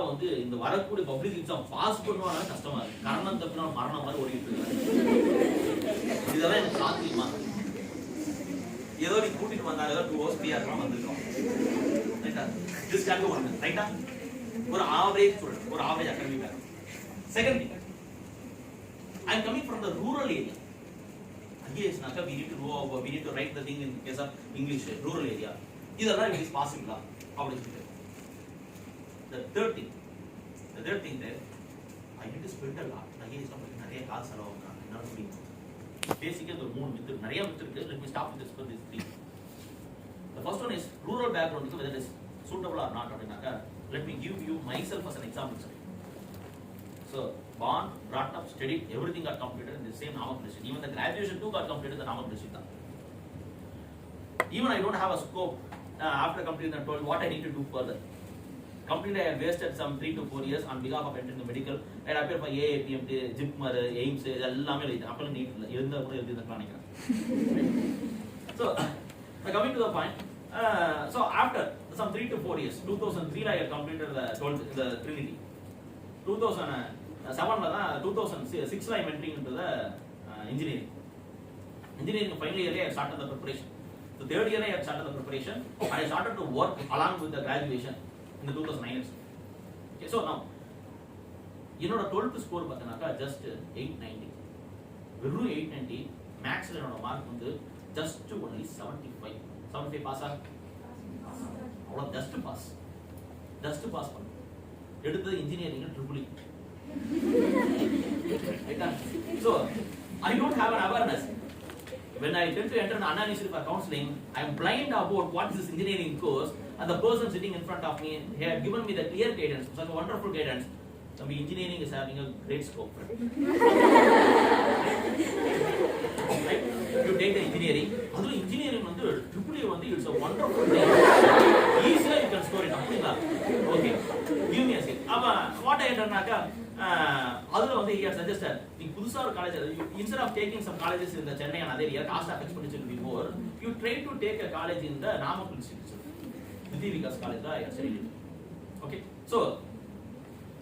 S3: இந்த வரக்கூடிய public exam pass பண்ணுவானா கஷ்டமா இருக்கு. கரணம் தப்பினா மரணம் மாதிரி ஓடிட்டு இருக்கு. இதெல்லாம் எனக்கு சாத்தியமா? ஏதோ நீ கூட்டிட்டு வந்தாங்க ஏதோ 2 hours பிஆர் வந்திருக்கோம். ரைட்டா? திஸ் கேன் கோ ஒன், ரைட்டா? ஒரு ஆவரேஜ் ஸ்டூடண்ட், ஒரு average academic back. Second thing, I am coming from the rural area. IAS naka we need to write the thing in case of English rural area. இதெல்லாம் it is possible அப்படின்னு சொல்லிட்டு. The third thing that I need to spend a lot. IAS நமக்கு நிறைய காசு செலவாகுறாங்க. என்னால முடியும். பேசிக்கா ஒரு மூணு மித்து நிறைய மித்து இருக்கு. Let me stop with this for this three. The first one is rural background, whether it is suitable or not அப்படினாக்கா, let me give you myself as an example, sir. So born, brought up, studied, everything got completed in the same Namak district. Even the graduation too got completed in the Namak district. Even I don't have a scope after completing the 12 what I need to do further. Completely I have wasted some 3 to 4 years on behalf of entering the medical. I appeared for AAPMT, JIPMR, AIMS, எல்லாமே எழுதி அப்பலாம் NEET இல்ல இருந்தா கூட எழுதி தான் நினைக்கிறேன். So coming to the point, so after some 3 to 4 years, 2003 I had completed the 12th, the Trinity. 2007 la 2006 I am entering into the engineering. Engineering final year I started the preparation. The third year I had started the preparation and I started to work along with the graduation in the 2009. Okay, so now, you know the 12th score just 890. Veru 890, max mark just only 75. 75 pass or just pass. Just pass. It is the engineering and triple E. So I don't have an awareness. When I tend to enter an Anna University for counseling, I am blind about what is this engineering course, and the person sitting in front of me, he had given me the clear guidance, such a wonderful guidance. So engineering is having a great scope. Right? You take the engineering, although engineering it's a wonderful thing. Easily you can score it. Okay, give me a seat. What I had done, he had suggested, instead of taking some colleges in the Chennai and other area, cost of expenditure will be more, you try to take a college in the Namakul institution. Vikas College, I studied it. Okay, so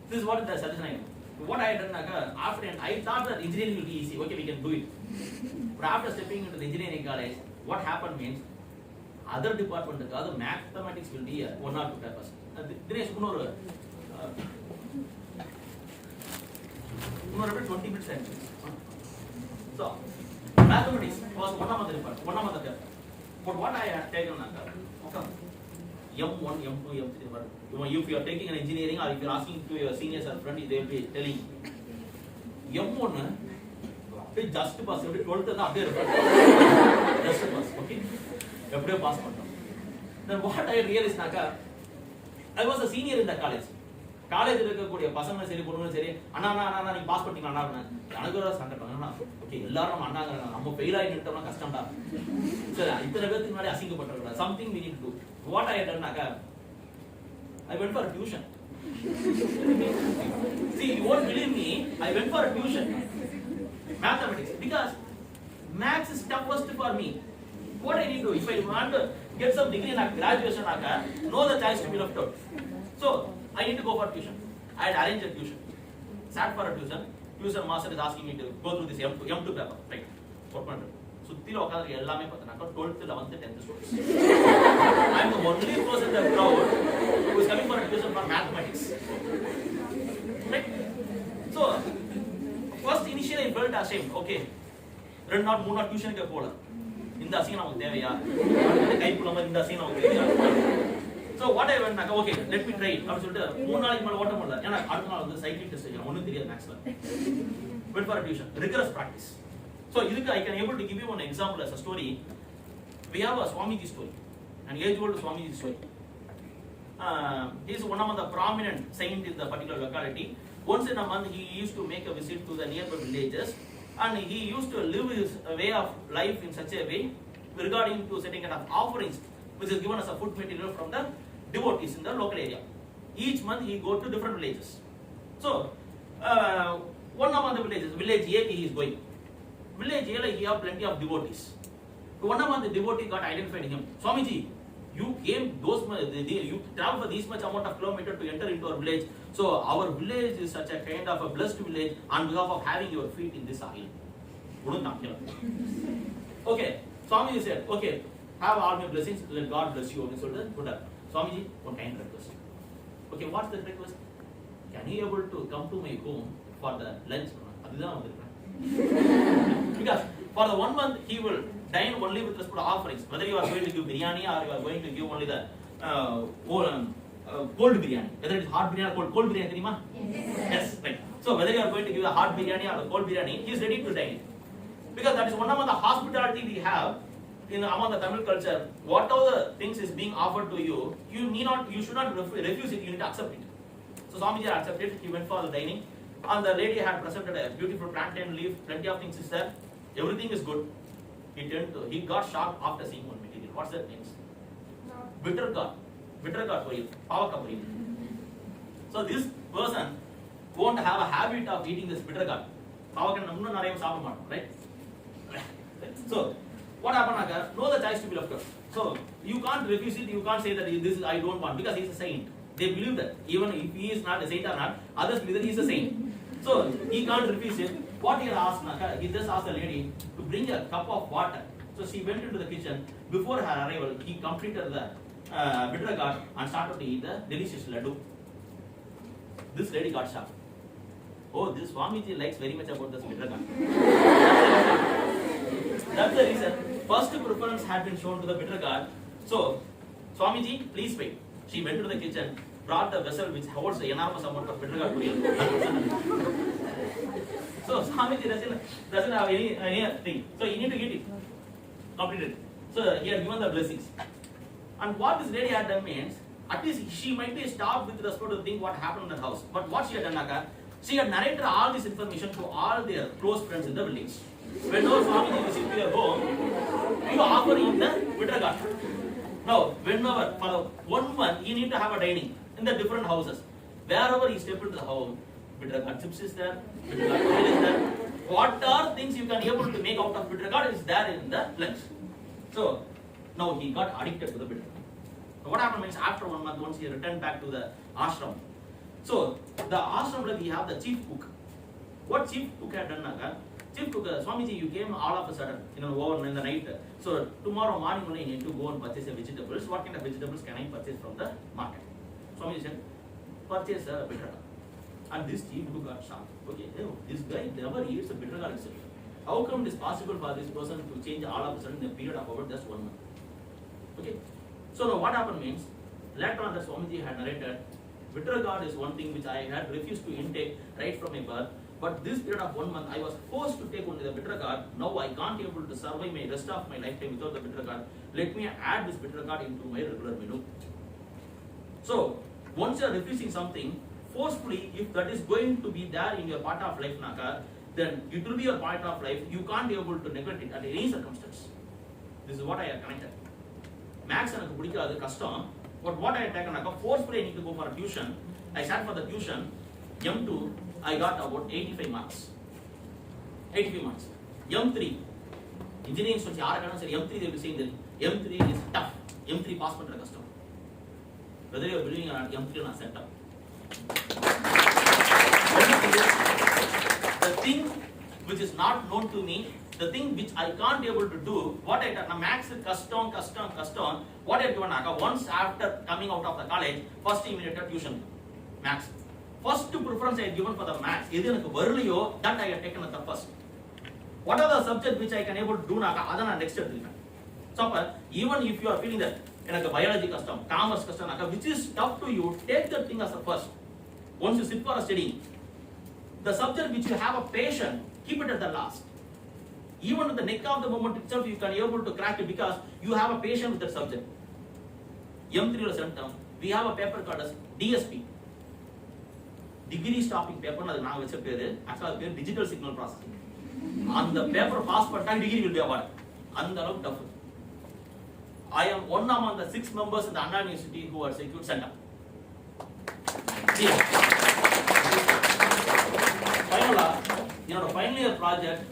S3: this is what the suggestion I know. What I had done, after I thought that engineering will be easy. Okay, we can do it. But after stepping into the engineering college, what happened means other department, other mathematics will be 1 or 2 papers. Dinesh, 20 minutes. So mathematics was one of the department, one of the paper. But what I had taken, okay, M1, M2, M3. If you are taking an engineering or if you are asking to your seniors or friend, they will be telling M1 just pass. 12th just pass. Okay, pass. Then what I realized, I was a senior in the college. College இருக்கக்கூடிய பசங்க சரி பொண்ணுங்க சரி அண்ணா நீ pass பண்ணிட்டீங்க அண்ணா எனக்கு ஒரு சங்கடம் அண்ணா ஓகே எல்லாரும் அண்ணாங்கறாங்க நம்ம ஃபெயில் ஆகி நின்றோம்னா கஷ்டம்டா சரி இத்தனை பேருக்கு முன்னாடி அசிங்கப்பட்டறோம் something we need to do. What I had done, I went for a tuition. See, you won't believe me, I went for a tuition. Mathematics, because maths is toughest for me. What I need to do, if I want to get some degree in graduation, know the choice to be left out. So, I need to go for tuition. I had arranged a tuition. Sat for a tuition. Tuition master is asking me to go through this M2 paper. Right. சுத்தில உட்கார்ந்து எல்லாமே பார்த்தனாக்க 12th 11th 10th students. I am the only person in the crowd who is coming for a tuition for mathematics. Right? So, first initially I felt ashamed. Okay, 2 நாள் 3 நாள் டியூஷனுக்கு போல. இந்த அசிங்கம் நமக்கு தேவையா? கைக்குள்ள இந்த அசிங்கம் நமக்கு தேவையா? So what I went, okay, let me try it. அப்படி சொல்லிட்டு 3 நாளைக்கு மேல ஓட்ட முடியல. ஏன்னா அடுத்த நாள் வந்து சைக்கிள் டெஸ்ட் வைக்கணும். ஒண்ணும் தெரியாது மேக்ஸ்ல. Went for a tuition. Rigorous practice. So I can able to give you one example as a story. We have a Swamiji story, an age-old Swamiji story. He is one of the prominent saint in the particular locality. Once in a month, he used to make a visit to the nearby villages, and he used to live his way of life in such a way regarding to setting kind of offerings, which is given as a food material from the devotees in the local area. Each month, he go to different villages. So one of the villages, village A, he is going. Village A, he have plenty of devotees. One of the devotees got identified him. Swamiji, you came you travel for this much amount of kilometer to enter into our village. So our village is such a kind of a blessed village on behalf of having your feet in this oil. Okay, Swamiji said, okay, have all my blessings, let God bless you. Swamiji, one kind request. Okay, what's the request? Can you able to come to my home for the lunch? Because for the 1 month he will dine only with respect to offerings. Whether you are going to give biryani or you are going to give only the cold biryani. Whether it is hot biryani or cold biryani, தெரியுமா? Yes, right. So whether you are going to give the hot biryani or the cold biryani, he is ready to dine. Because that is one of the hospitality we have in among the Tamil culture. Whatever the things is being offered to you, you should not refuse it. You need to accept it. So Swamiji accepted. He went for the dining. And the lady had presented a beautiful plantain leaf, plenty of things is there. Everything is good. He got shocked after seeing one material. What's that means? Bitter gourd poriyal, pavakka poriyal. So this person won't have a habit of eating this bitter gourd. Pavakka namnu narayam saapida maatom, right? So what happened? Know the choice to be left out. So you can't refuse it. You can't say that this is I don't want, because he is a saint. They believe that even if he is not a saint or not, others believe that he is a saint. So he can't refuse it. What he asked, he just asked the lady to bring a cup of water. So she went into the kitchen. Before her arrival, he completed the bitter gourd and started to eat the delicious laddu. This lady got shocked. Oh, this Swamiji likes very much about this bitter gourd. That's the reason. First preference had been shown to the bitter gourd. So Swamiji, please wait. She went to the kitchen, brought the vessel which holds the enormous amount of bitter gourd poriyal. So Swamiji doesn't have any thing. So you need to get it completed. So he had given the blessings. And what this lady had done means, at least she might be stopped with respect to the thing what happened in the house. But what she had done, she had narrated all this information to all their close friends in the village. Whenever Swamiji visits your home, you offer him the bitter gourd. Now, whenever for 1 month, you need to have a dining in the different houses. Wherever you step into the home, bitter gourd chips is there, bitter gourd oil is there. What are things you can able to make out of bitter gourd is there in the lunch. So now he got addicted to the bitter gourd. So what happened means after 1 month, once he returned back to the ashram. So the ashram we have the chief cook. What chief cook had done? Chief cook, Swamiji, you came all of a sudden, over in the night. So tomorrow morning only you need to go and purchase the vegetables. What kind of vegetables can I purchase from the market? Swamiji said, purchase a bitter gourd. And this chief cook got shocked. Okay, this guy never eats a bitter gourd itself. How come it is possible for this person to change all of a sudden in a period of about just 1 month? Okay. So now what happened means, later on the Swamiji had narrated, bitter gourd is one thing which I had refused to intake right from my birth. But this period of 1 month, I was forced to take only the bitter gourd. Now I can't be able to survive my rest of my lifetime without the bitter gourd. Let me add this bitter gourd into my regular menu. So once you are refusing something, forcefully, if that is going to be there in your part of life, then it will be your part of life. You can't be able to neglect it at any circumstance. This is what I have connected. Max and custom. But what I had taken, forcefully I need to go for a tuition. I sat for the tuition. M2, I got about 85 marks. 85 marks. M3, engineering students, M3 they will be saying that M3 is tough. M3 pass patra custom. Whether you are believing or not, M3 is not set up. The thing which is not known to me, the thing which I can't be able to do, what I done, max custom, what I do once after coming out of the college, first immediate tuition, max. First preference I had given for the max, that I had taken at the first. What are the subjects which I can able to do other than next treatment? So even if you are feeling that biology custom, commerce custom, which is tough to you, take that thing as the first. Once you sit for a study, the subject which you have a passion, keep it at the last. Even at the neck of the moment itself, you can be able to crack it because you have a passion with that subject. M3 term, we have a paper called as DSP. Degree stopping paper, actually digital signal processing. On the paper pass per time, degree will be awarded. Tough. I am one among the 6 members in the Anna University who are secured center. Final year project,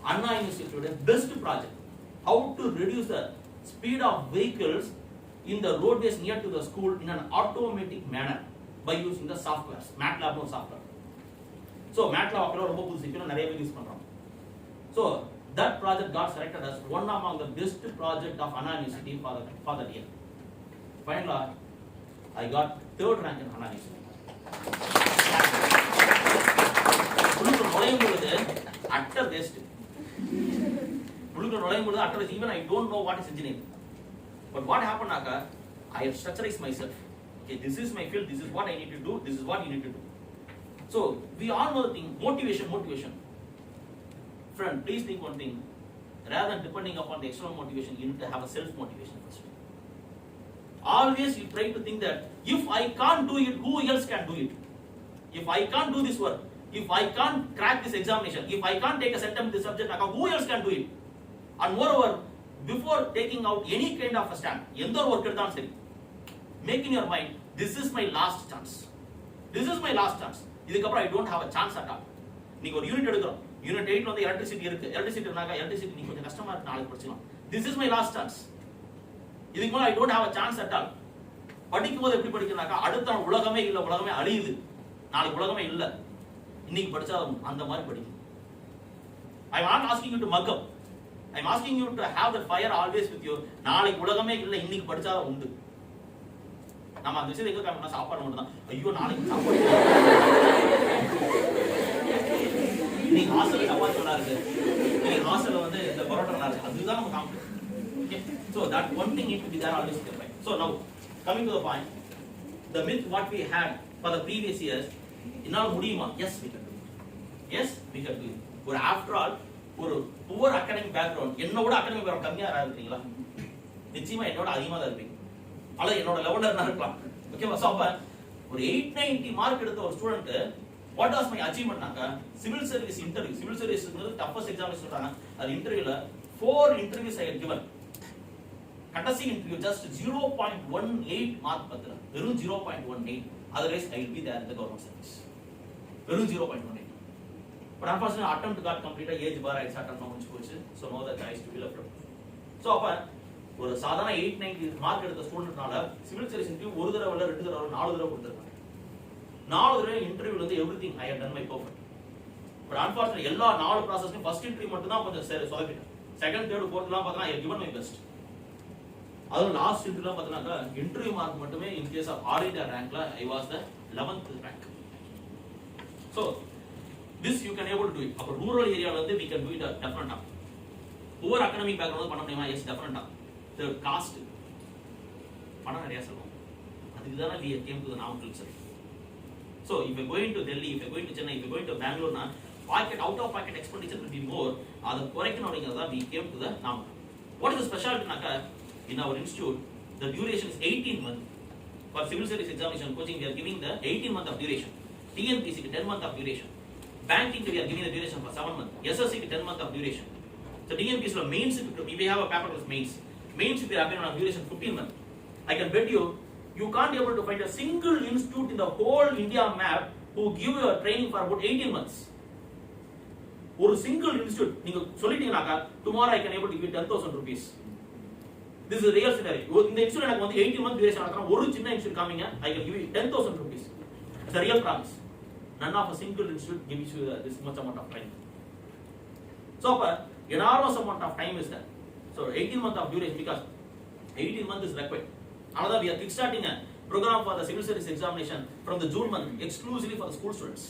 S3: Anna University, best project. How to reduce the speed of vehicles in the roadways near to the school in an automatic manner by using the software, MATLAB software. So MATLAB use. So that project got selected as one among the best project of Anna University for the year. Finally, I got 3rd rank in Anna University. Utter waste. Even I don't know what is engineering. But what happened, I have structured myself. Okay, this is my field, this is what I need to do, this is what you need to do. So we all know the thing, motivation. Friend, please think one thing. Rather than depending upon the external motivation, you need to have a self-motivation first. Always you try to think that if I can't do it, who else can do it? If I can't do this work, if I can't crack this examination, if I can't take a set up this subject, who else can do it? And moreover, before taking out any kind of a stand, make in your mind, this is my last chance. This is my last chance. I don't have a chance at all. Unit 8 on the electricity, this is my last chance. I don't have a chance at all. I'm not asking you to mug up. I'm asking you to have the fire always with you. நம்ம அந்த விஷயத்தை எங்க காமினா சாப்பாடு மட்டும் தான். ஐயோ நாளைக்கு சாப்பாடு நீ ஹாஸ்டல்ல சாப்பாடு நல்லா இருக்கு, நீ ஹாஸ்டல்ல வந்து இந்த பரோட்டா நல்லா இருக்கு, அதுதான் நம்ம காமிக்கணும். Okay, so that one thing need to be there always in the mind. So now coming to the point, the myth what we had for the previous years, என்னால முடியுமா? Yes, we can do it. Yes, we can do it. ஒரு after all ஒரு poor academic background என்னோட academic background கம்மியா இருக்கீங்களா? நிச்சயமா என்னோட அதிகமா தான் இருப்பீங்க, அல்லது என்னோட லெவல்ல இருந்தா இருக்கலாம். ஓகேவா? சோ அப்ப ஒரு 890 மார்க் எடுத்த ஒரு ஸ்டூடெண்ட் வாட் வாஸ் மை அச்சீவ்மென்ட்னாக்கா சிவில் சர்வீஸ் இன்டர்வியூ. சிவில் சர்வீஸ்ங்கிறது டஃபஸ்ட் எக்ஸாமினேஷன் சொல்றாங்க. அது இன்டர்வியூல 4 இன்டர்வியூஸ் ஐ ஹேட் given. கடைசி இன்டர்வியூ ஜஸ்ட் 0.18 மார்க் பத்தல, வெறும் 0.18. otherwise I will be there in the government service. வெறும் 0.18. but unfortunately attempt got completed, age bar I started முடிஞ்சு போச்சு. so no the choice to be left out. so அப்ப ஒரு சாதாரண 890 mark எடுத்த ஸ்டூடண்ட்னால civil service interview ஒரு தடவை இல்ல 2 தடவை 4 தடவை கொடுத்திருக்காங்க. 4 தடவை இன்டர்வியூல வந்து everything I have done my perfect. but unfortunately எல்லா 4 ப்ராசஸ்லயும் ஃபர்ஸ்ட் இன்டர்வியூ மட்டும் தான் கொஞ்சம் சொதப்பிட்டேன். செகண்ட் தேர்ட் ஃபோர்த் எல்லாம் பார்த்தா I have given my best. அதுவும் லாஸ்ட் இன்டர்வியூலாம் பார்த்தீங்கன்னா இன்டர்வியூ மார்க் மட்டுமே in case of all India ரேங்க்ல I was the 11th rank. so this you can able to do it. அப்ப ரூரல் ஏரியால வந்து we can do it definitely. Over academic background பண்ண முடியுமா? எஸ் டெஃபினட்டா. the cost பணம் நிறைய செலவும், அதுக்கு தான் we came to the Namakkal itself. so if you are going to Delhi, if you are going to Chennai, if you are going to Bangalore na pocket out of pocket expenditure will be more. அது குறைக்கணும் அப்படிங்கறத we came to the Namakkal. what is the specialty naka in our institute? the duration is 18 months. for civil service examination coaching we are giving the 18 month of duration. TNPC க்கு 10 month of duration. banking we are giving the duration for 7 months. SSC க்கு 10 month of duration. so TNPC lo mains we have a paperless mains we are having on duration 15 months. I can bet you can't able to find a single institute in the whole India map who give you a training for about 18 months. ஒரு single institute நீங்க சொல்லிட்டீங்கனாக்கா tomorrow I can able to give you 10,000 rupees. this is a real scenario. இந்த institute எனக்கு வந்து 18 month duration நடத்துறோம், ஒரு சின்ன institute காமிங்க I can give you 10,000 rupees. it's a real promise. none of a single institute gives you this much amount of training. so அப்ப enormous amount of time is there. so 18 month of duration because 18 month is required. another we are kickstarting a program for the civil service examination from the June month exclusively for the school students.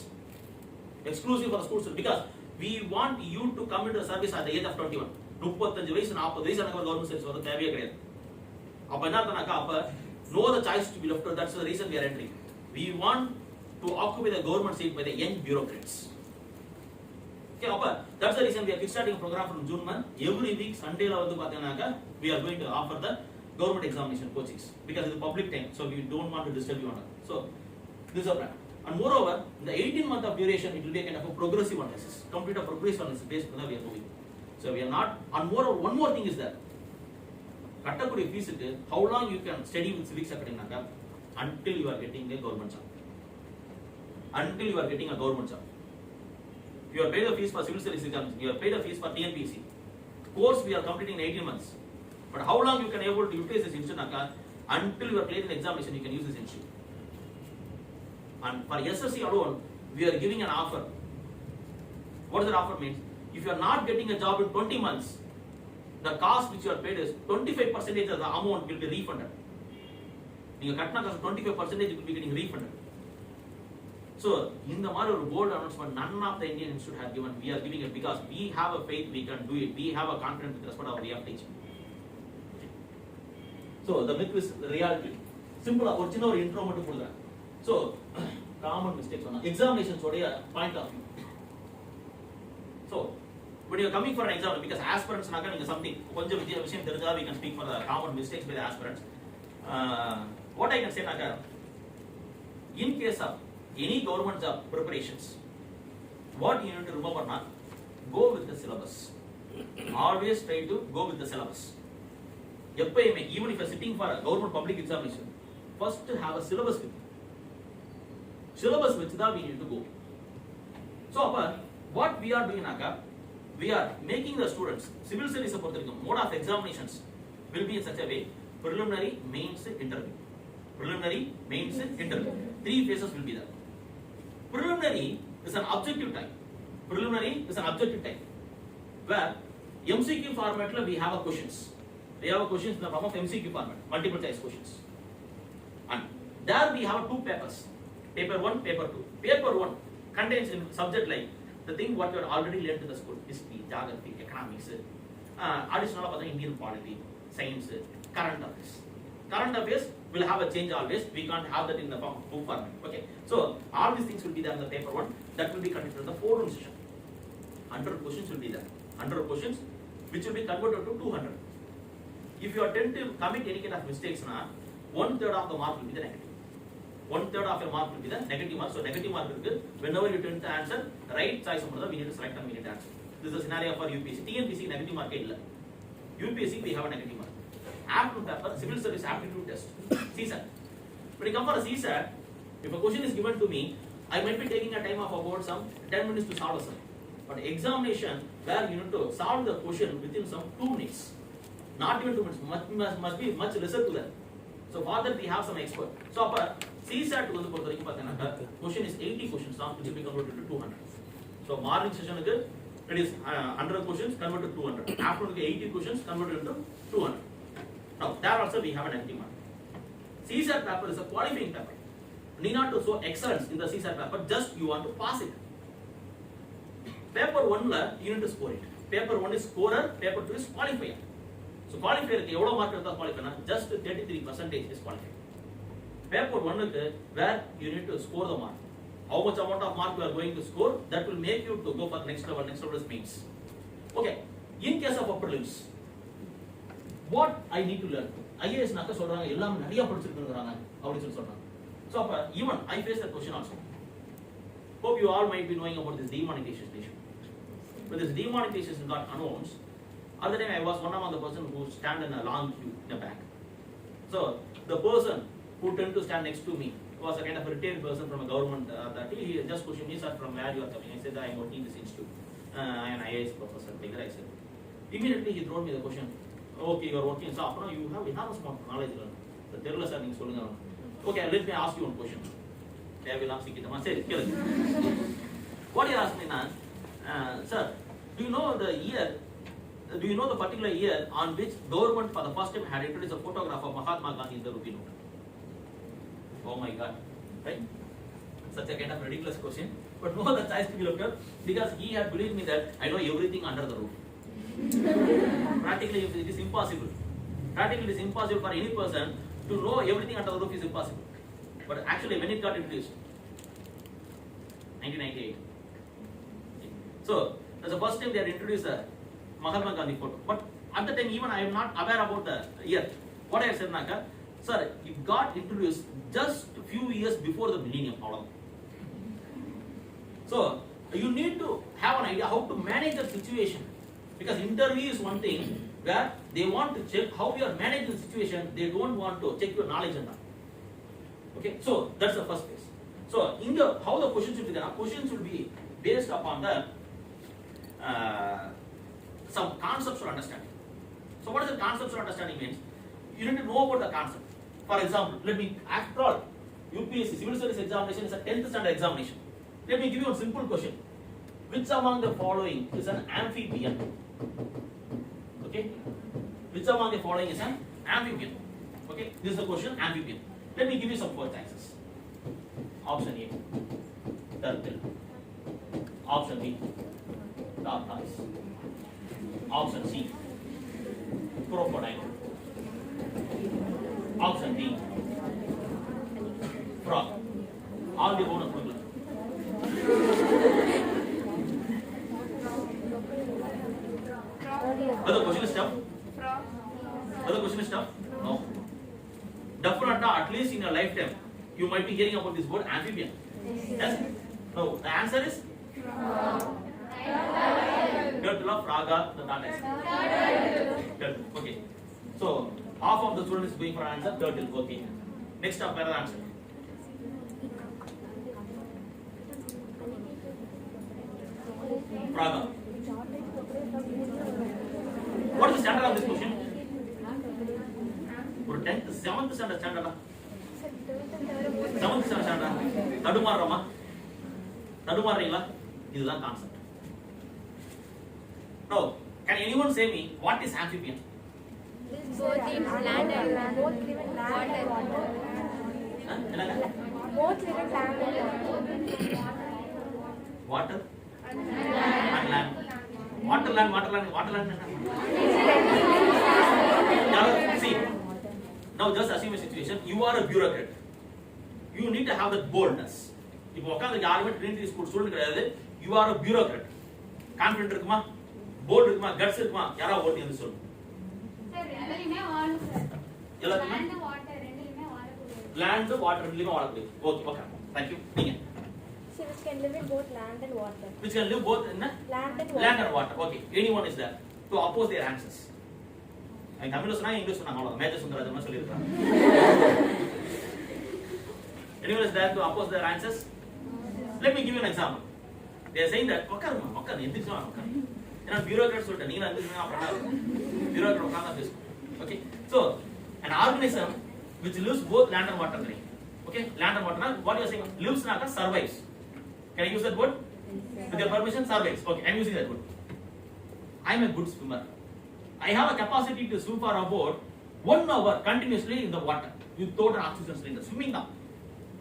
S3: exclusively for the school students because we want you to come into the service at the age of 21. 35 வயசு 40 வயசு எனக்கு government service வர தேவையே கிடையாது. அப்ப என்ன பண்ணாக்கா அப்ப no the choice to be left out. that's the reason we are entering. we want to occupy the government seat by the young bureaucrats. okay அப்ப that's the reason we are kickstarting a program from June month. every week Sunday la வந்து பாத்தீங்கன்னாக்கா we are going to offer the government examination coachings because it's public time, so we don't want to disturb you on that. so this is a plan. and moreover in the 18 month of duration it will be a kind of a progressive analysis, complete a progressive analysis based on that we are moving. so we are not. and moreover one more thing is that கட்டக்கூடிய ஃபீஸுக்கு how long you can study with civics academic until you are getting a government job. until you are getting a government job. you are paid the fees for civil service exams, you are paid the fees for TNPC course we are completing in 18 months. but how long you can able to utilize this institute until you are clearing the examination you can use this institute. and for SSC alone we are giving an offer. what does that offer means? if you are not getting a job in 20 months the cost which you are paid is 25% of the amount will be refunded. நீங்க கட்டின காசு 25% will be getting refunded. so இந்த மாதிரி ஒரு bold announcement none of the Indian institute have given. we are giving it because we have a faith we can do it. we have a confidence with respect to our way of teaching. so the myth is the reality. simple ஒரு சின்ன ஒரு intro மட்டும் கொடுக்கிறேன். so common mistakes on examinations உடைய point of view. so when you are coming for an exam because aspirants naka ninga something konja விஷயம் தெரிஞ்சா we can speak for the common mistakes by the aspirants. what I can say naka in case of any government job preparations what you need to remember na go with the syllabus. always try to go with the syllabus. எப்பயுமே even if you are sitting for a government public examination first have a syllabus with you. syllabus which da we need to go. so appa what we are doing naka we are making the students civil service பொறுத்தவரைக்கும் mode of examinations will be in such a way preliminary, mains, interview. preliminary, mains, interview. 3 phases will be there. preliminary is an objective type. preliminary is an objective type where MCQ format we have a questions. we have a questions in the form of MCQ format, multiple choice questions. and there we have 2 papers, paper 1, paper 2. paper 1 contains in subject like the thing what you have already learned in the school, history, geography, economics, additional about the Indian polity, science, current affairs. current affairs will have a change always. we can't have that in the form of book format. okay, so all these things will be there in the paper 1 that will be conducted in the forenoon session. 100 questions will be there. 100 questions which will be converted to 200. If you attempt to commit any kind of mistakes, 1/3 of the mark will be the negative. 1/3 of your mark will be the negative mark. So negative mark is whenever you attempt to answer right choice, we need to select and we need to answer. This is a scenario for UPSC. TNPSC negative mark illa. UPSC we have a negative mark. Aptitude paper, civil service aptitude test, CSAT. When you come for a CSAT, if a question is given to me, I might be taking a time of about some 10 minutes to solve a sum. But examination where you need to solve the question within some 2 minutes. Not even 2 minutes, must be much lesser to that. So for that we have some expert. So CSAT question is 80 questions now, which will be converted to 200. So morning session it is 100 questions converted to 200. Afternoon 80 questions converted into 200. Now there also we have a negative mark. CSAT paper is a qualifying paper. Need not to show excellence in the CSAT paper, just you want to pass it. Paper 1 you need to score it. Paper 1 is scorer, paper 2 is qualifier. So qualifier ku evlo mark edutha qualify na just 33% is qualified. Paper 1 where you need to score the mark. How much amount of mark you are going to score, that will make you to go for next level is means. Okay, in case of prelims, what I need to learn? IAS naka solranga ellam nariya padichirukkranga appdi solranga. So even I face that question also. Hope you all might be knowing about this demonetization issue. When this demonetization got announced, at the time I was one among the person who stand in a long queue in a bank. So the person who turned to stand next to me was a kind of a retired person from a government that he just questioned me, sir, from where you are coming. I said, I am working in this institute. I am an IAS professor. Like that I said. Immediately he threw me the question, okay, you are working, so after you have enormous amount of knowledge. Okay, let me ask you one question. What you ask me now, sir, do you know the year, do you know the particular year on which government for the first time had introduced a photograph of Mahatma Gandhi in the rupee note? Oh my God, right? Such a kind of ridiculous question. But no other choice to be looked at because he had believed me that I know everything under the roof. Practically it is impossible. Practically it is impossible for any person to know everything under the roof is impossible. But actually when it got introduced, 1998. So that's the first time they had introduced the Mahatma Gandhi photo. But at the time even I am not aware about the year. What I said, Naka, sir, it got introduced just a few years before the millennium. So you need to have an idea how to manage the situation. Because interview is one thing where they want to check how you are managing the situation. They don't want to check your knowledge and all. Okay, so that's the first phase. So in the how the questions should be done, questions will be based upon the some conceptual understanding. So what is the conceptual understanding means? You need to know about the concept. For example, let me, after all, UPSC civil service examination is a 10th standard examination. Let me give you a simple question. Which among the following is an amphibian? Okay? Which among the following is an amphibian? Okay? This is the question, amphibian. Let me give you some 4 choices. Option A, turtle. Option B, tortoise. Option C, crocodile. Option D, frog. All the bonus problem. Whether question is tough? Whether question is tough? No. Definitely, at least in your lifetime, you might be hearing about this word amphibian. Yes? No. The answer is? Turtle, frog, the tortoise. Turtle. Okay. So half of the students is going for answer turtle. Okay. Next up, another answer. Frog. What is the standard of this question? For 10th, 7th standard standard. 7th standard standard. Tadumarama. Tadumarilla. This is the concept. Now, can anyone say me what is amphibian?
S5: Both in land and both live in land and water. Both live in land and
S3: water and land. Waterland. Now, see, now just assume a situation. You are a bureaucrat. You need to have that boldness. If you are a student, you are a bureaucrat. Confident இருக்குமா, bolt இருக்குமா, cuts இருக்குமா, யாரா ஓட்டி வந்து சொல்லுங்க.
S5: Sir ரெண்டுலயுமே வாழும் sir.
S3: எல்லாத்துக்குமே
S5: land water ரெண்டுலயுமே வாழக்கூடியது.
S3: Land water ரெண்டுலயுமே வாழக்கூடிய. Okay okay thank you. நீங்க
S6: Which can live in both land and water.
S3: which can live both in
S6: Land and
S3: land
S6: water.
S3: and water. Okay, anyone is there to oppose their answers. I தமிழ்ல சொன்னா English சொன்னா அவ்வளவுதான். Major Sundararajan சொல்லிருக்காங்க. Anyone is there to oppose their answers? Let me give you an example. They are saying that உட்காருங்க எந்திரிச்சு உட்காருங்க. ஏன்னா bureaucrats சொல்லிட்டேன், நீங்க எந்திரிச்சு அப்புறம் bureaucrat உட்கார்ந்தா பேசும். Okay, so an organism which lives both land and water. Okay, land and water. What you are saying? Lives naaka survives. Can I use that word? With your permission, survives. Okay, I am using that word. I am a good swimmer. I have a capacity to swim for about 1 hour continuously in the water without an oxygen cylinder. Swimming now.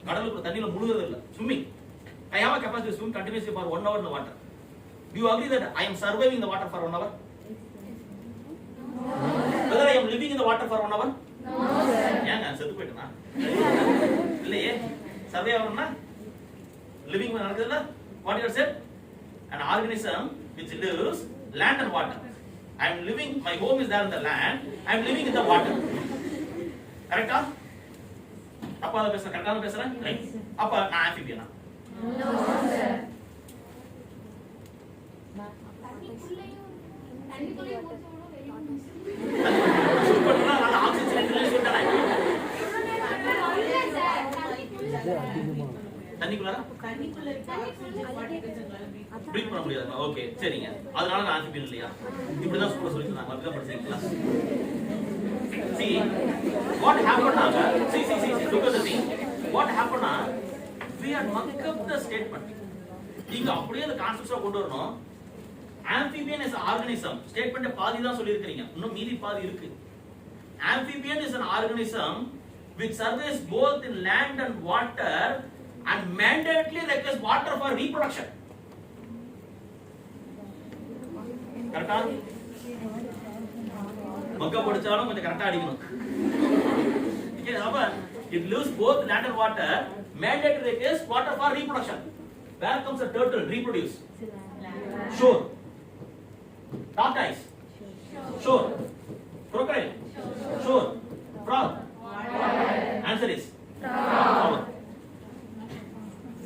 S3: கடலுக்குள்ள தண்ணில முழுகுறது இல்ல. Swimming. I have a capacity to swim continuously for 1 hour in the water. Do you agree that I am surviving in the water for 1 hour? Whether I am living in the water for 1 hour?
S5: No sir.
S3: ஏங்க செத்து போயிட்டேனா? இல்லையே. சர்வே ஆவறனா living நடக்குதுல? What you said? An organism which lives land and water. I am living, my home is there in the land, I am living in the water. Correct? அப்ப அத பேசுறேன், கரெக்ட்டா பேசுறேன்? ரைட். அப்ப நான் amphibian.
S5: No sir. தண்ணிக்குள்ளேயும் மூச்சோட வெளிய
S3: சூப்பர்னா நான் oxygen சிலிண்டர்ல சொல்றேன்.
S5: இல்ல சார்
S3: தண்ணிக்குள்ள பிரீத் பண்ண முடியாது. ஓகே சரிங்க. அதனால நான் amphibian இல்லையா? இப்படி தான் ஸ்கூல்ல சொல்லி தந்தாங்க. அப்படிதான் படிச்சீங்களா? See what happened now? See look at the thing. What happened now? We had mucked up the statement. நீங்க அப்படியே அந்த கான்செப்ட்ஸா கொண்டு வரணும். Amphibian is an organism. Statement பாதி தான் சொல்லி இருக்கீங்க. இன்னும் மீதி பாதி இருக்கு. Amphibian is an organism which survives both in land and water and mandatorily requires water for reproduction. கரெக்ட்டா? மக்க படிச்சாலும் கொஞ்சம் கரெக்ட்டா அடிக்கணும். ஓகே அப்ப it lives both land and water, mandatorily requires water for reproduction. Where comes the turtle reproduce? Shore. Tortoise. Shore. Crocodile. Shore. Frog. Answer is frog.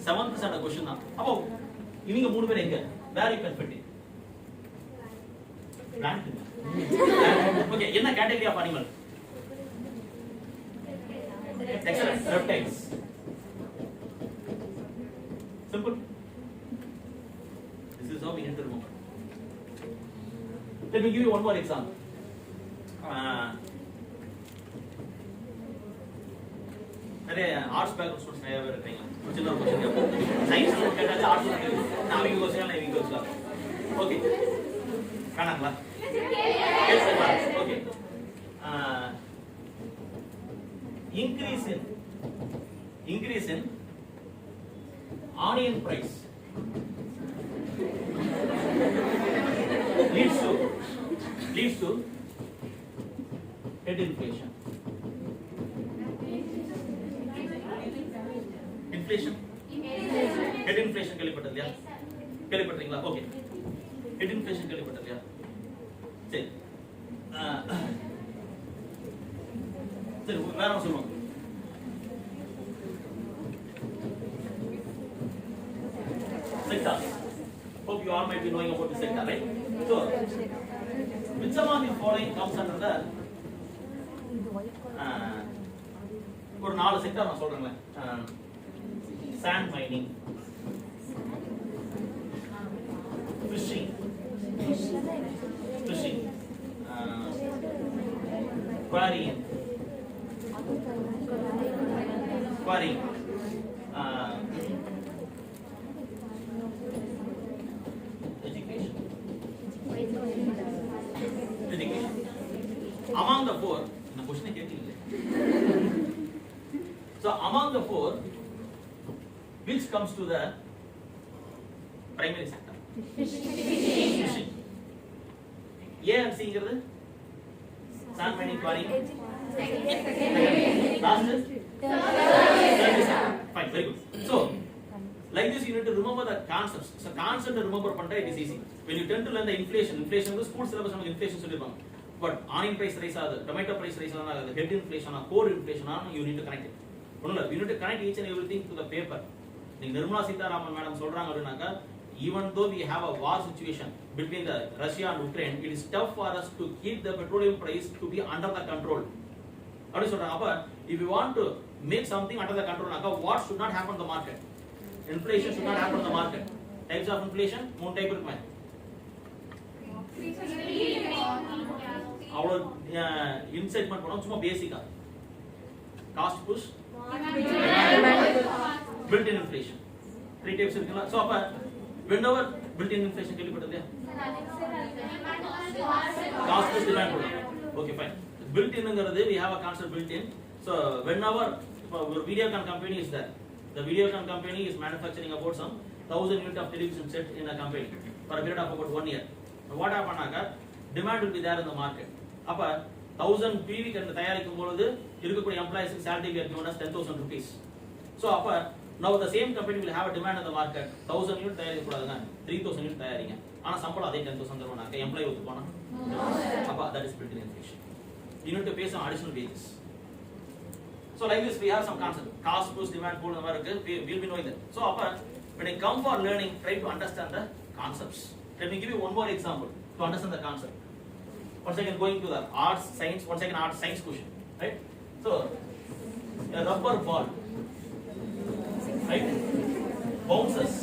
S3: 7th standard question தான். அப்போ இவங்க மூணு பேர் எங்க? Where you can fit in? Plant. Okay, என்ன category of animal? Excellent. Reptiles. Simple. This is how we need to remember. Let me give you one more example. நிறைய arts background students நிறைய பேர் இருக்கீங்க. சின்ன ஒரு क्वेश्चन கேட்போம். Science கேட்டாலே arts கேட்போம். நான் அவங்க क्वेश्चन நான் இவங்க क्वेश्चन. ஓகே. காணங்களா? Okay. increase in onion price leads to head inflation. Head inflation கேள்விப்பட்டீங்களா? கேள்விப்பட்டீங்களா? ஓகே. Head inflation கேள்விப்பட்டீங்களா? சரி. சரி வேற என்ன சொல்லுவாங்க? Sector. Hope you all might be knowing about the sector, right? So, which among the following comes under the ஒரு 4 sector நான் சொல்றேன். Sand mining, fishing, quarrying, education. Among the four, இந்த question கேட்டீங்களே. So among the four, which comes to the primary sector? Fishing. A and C ங்கிறது sand mining, quarrying. Last is fine, very good. So Like this, you need to remember the concepts. So concept to remember panta it is easy. When you tend to learn the inflation is school syllabus நமக்கு inflation சொல்லிருப்பாங்க. But onion price rise ஆகுது, tomato price rise ஆகுது, head inflation core inflation you need to connect it. ஒண்ணுல you need to connect each and everything to the paper. நீங்க Nirmala Sitharaman madam சொல்றாங்க அப்படினாக்கா even though we have a war situation between the Russia and Ukraine, it is tough for us to keep the petroleum price to be under the control. அப்படி சொல்றாங்க. அப்ப if you want to make something under the control நாக்கா what should not happen in the market? Inflation should not happen in the market. Types of inflation, மூணு type இருக்குமே. அவ்வளோ இன்சைட்மெண்ட் பண்ணோம் சும்மா பேசிக்கா. Cost push, built in inflation. Three types இருக்குல்ல. So அப்ப whenever built in inflation கேள்விப்பட்டது காஸ்ட் புஷ் டிமாண்ட் பண்ணும். Okay fine. Built inங்கிறது we have a concept built in. So whenever a Videocon company is there, the Videocon company is manufacturing about some 1000 units of television set in a company for a period of about 1 year. So what happens? Demand will be there in the market. அப்ப 1000 PV கண்டு தயாரிக்கும் பொழுது இருக்கக்கூடிய எம்ப்ளாயிஸ்க்கு salary we are given as 10,000 rupees. So அப்ப now the same company will have a demand in the market. 1000 unit தயாரிக்க கூடாதுங்க, 3000 unit தயாரிங்க. ஆனா சம்பளம் அதே 10,000 தருவாங்க. எம்ப்ளாயி ஒத்து போனா அப்ப that is built in inflation. You need to pay some additional wages. So like this we have some concept. Cost plus demand pool நம்ம இருக்கு. We will be knowing that. So அப்ப when I come for learning, try to understand the concepts. Let me give you one more example to understand the concept. Once again going to the arts, science, once again arts, science question, right? So a rubber ball, right, bounces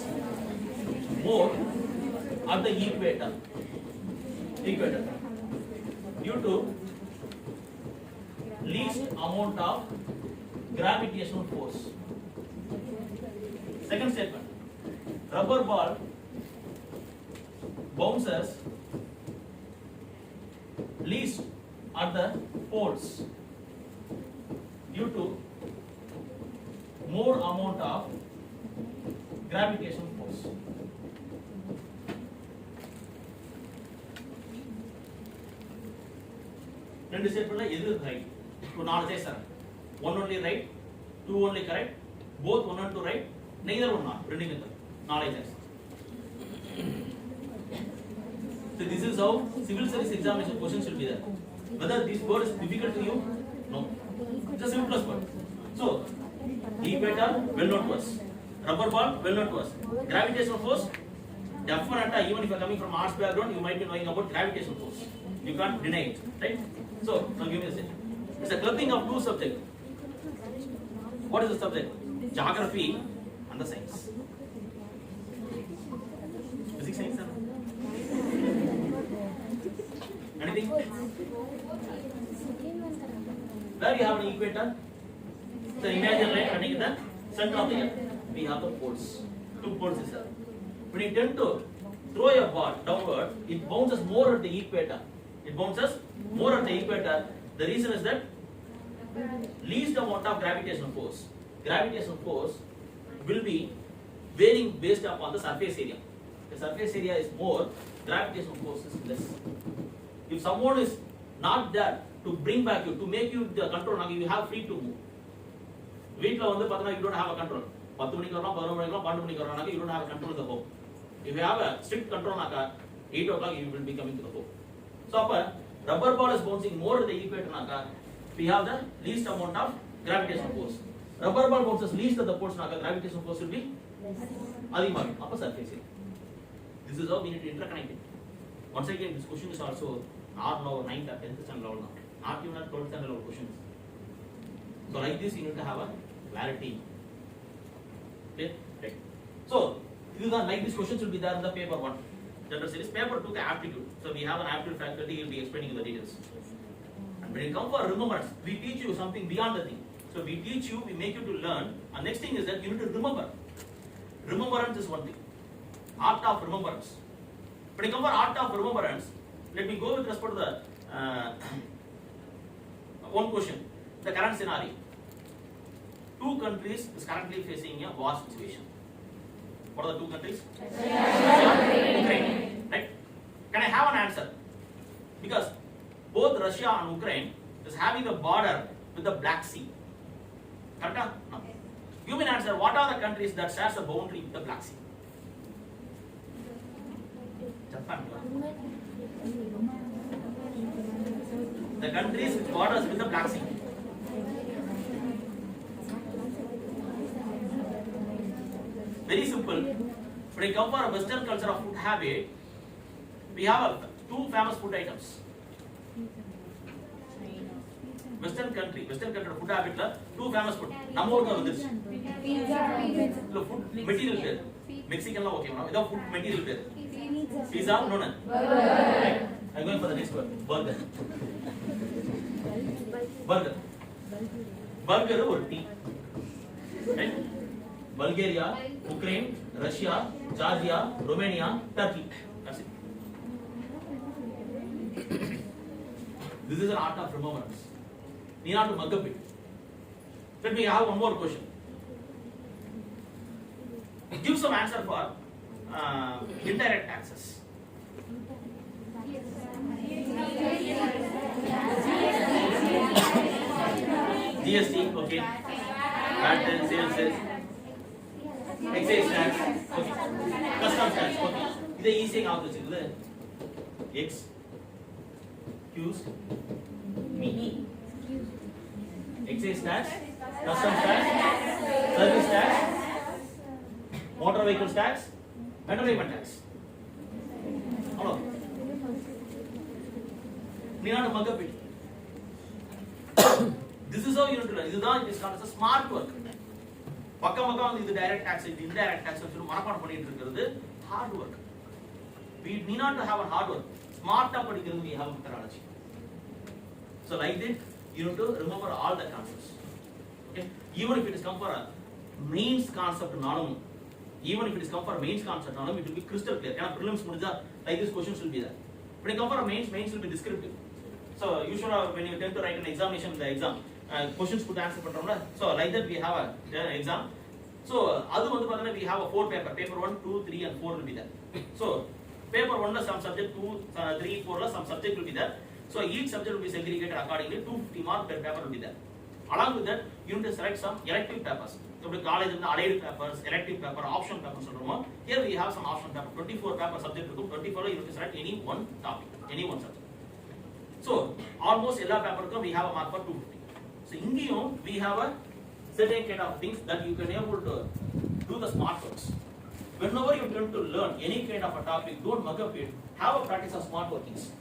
S3: more at the equator due to least amount of gravitational force. Second statement, rubber ball bounces least at the poles due to more amount of gravitational force. ரெண்டு ஸ்டேட்மெண்ட்ல எது right? இப்போ நாலு chase one only right, two only correct, both one and two right, neither one not, ரெண்டுமே correct. நாலே chase. So this is how civil service examination questions should be there. Whether this word is difficult to you? No. It's a simplest word. So, equator, well known to us. Rubber ball, well known to us. Gravitational force, definitely, even if you are coming from arts background, you might be knowing about gravitational force. You can't deny it, right? So, now give me a second. It's a clubbing of two subjects. What is the subject? Geography and the science. Physics, science, sir? Anything? Where you have an equator, the imaginary line running in the center of the earth. We have the poles. Two poles is there. When you tend to throw a ball downward, it bounces more at the equator. It bounces more at the equator. The reason is that least amount of gravitational force. Gravitational force will be varying based upon the surface area. The surface area is more, gravitational force is less. If someone is not there to bring back you, to make you the control, you have free to move. வீட்ல வந்து பார்த்தா you don't have a control. 10 மணிக்கு வரலாம், 11 மணிக்கு வரலாம், 12 மணிக்கு வரலாம், you don't have a control of the home. If you have a strict control, 8 o'clock you will be coming to the home. So அப்ப rubber ball is bouncing more at the equator, we have the least amount of gravitational force. Rubber ball bounces least at the poles, gravitational force will be அதிகமாக இருக்கும். அப்ப surface area. This is how we need to interconnect it. Once again, this question is also not now 9th or 10th standard level now. Not even at 12th standard level questions. So like this, you need to have a clarity. Okay, right. So like these questions will be there in the paper 1. General series. Paper 2 the aptitude. So we have an aptitude faculty. He will be explaining the details. And when you come for remembrance, we teach you something beyond the thing. So we teach you, we make you to learn. And next thing is that you need to remember. Remembrance is one thing. Art of remembrance. When you come for art of remembrance, let me go with respect to the one question. The current scenario. 2 countries is currently facing a war situation. What are the 2 countries? Ukraine. Right? Can I have an answer? Because both Russia and Ukraine is having a border with the Black Sea. Correct? No. Give me an answer. What are the countries that shares a boundary with the Black Sea? Japan. The countries which borders with the Black Sea. Very simple. When you come for a Western culture of food habit, we have two famous food items. Western country food habit la two famous food. Number one is food material pair. Mexican la okay, no? Food material pair. Pizza, no, no. Right. I'm going for the next word. Burger. Burger or tea. Right? Bulgaria, Ukraine, Russia, Georgia, Romania, Turkey. That's it. This is an art of remembrance. Need not to mug up it. Let me have one more question. Give some answer for indirect taxes. GST, okay. Patent, sales, excise tax, okay. Customs tax, okay. This is easy out of it. X, Q's, me. Excise tax, customs tax, service tax, motor vehicles tax, entertainment tax. Hello. Need not to mug up it. This is how you need to learn. This is how it is called as a smart work. Pakka is the direct tax, the indirect tax, hard work. We need not to have a hard work. Smart up we have a methodology. So like that, you need to remember all the concepts. Okay? Even if it is come for a mains concept, even if it is come for a mains concept, it will be crystal clear. Prelims like these questions will be there. When you come for a mains will be descriptive. So you should have, when you attempt to write an examination in the exam, questions put answer. So like that we have an exam. So we have a 4 paper. Paper 1, 2, 3 and 4 will be there. So paper 1 some subject, 2, 3, 4 some subject will be there. So each subject will be segregated accordingly. 250 marks per paper will be there. Along with that, you need to select some elective papers. So the college in the allied papers, elective paper, option papers. Here we have some option paper. 24 paper subject. 24 you need to select any one topic, any one subject. So almost all paper we have a mark for 250. So in the we have a certain kind of things that you can able to do the smart works. Whenever you tend to learn any kind of a topic, don't mug up it. Have a practice of smart workings.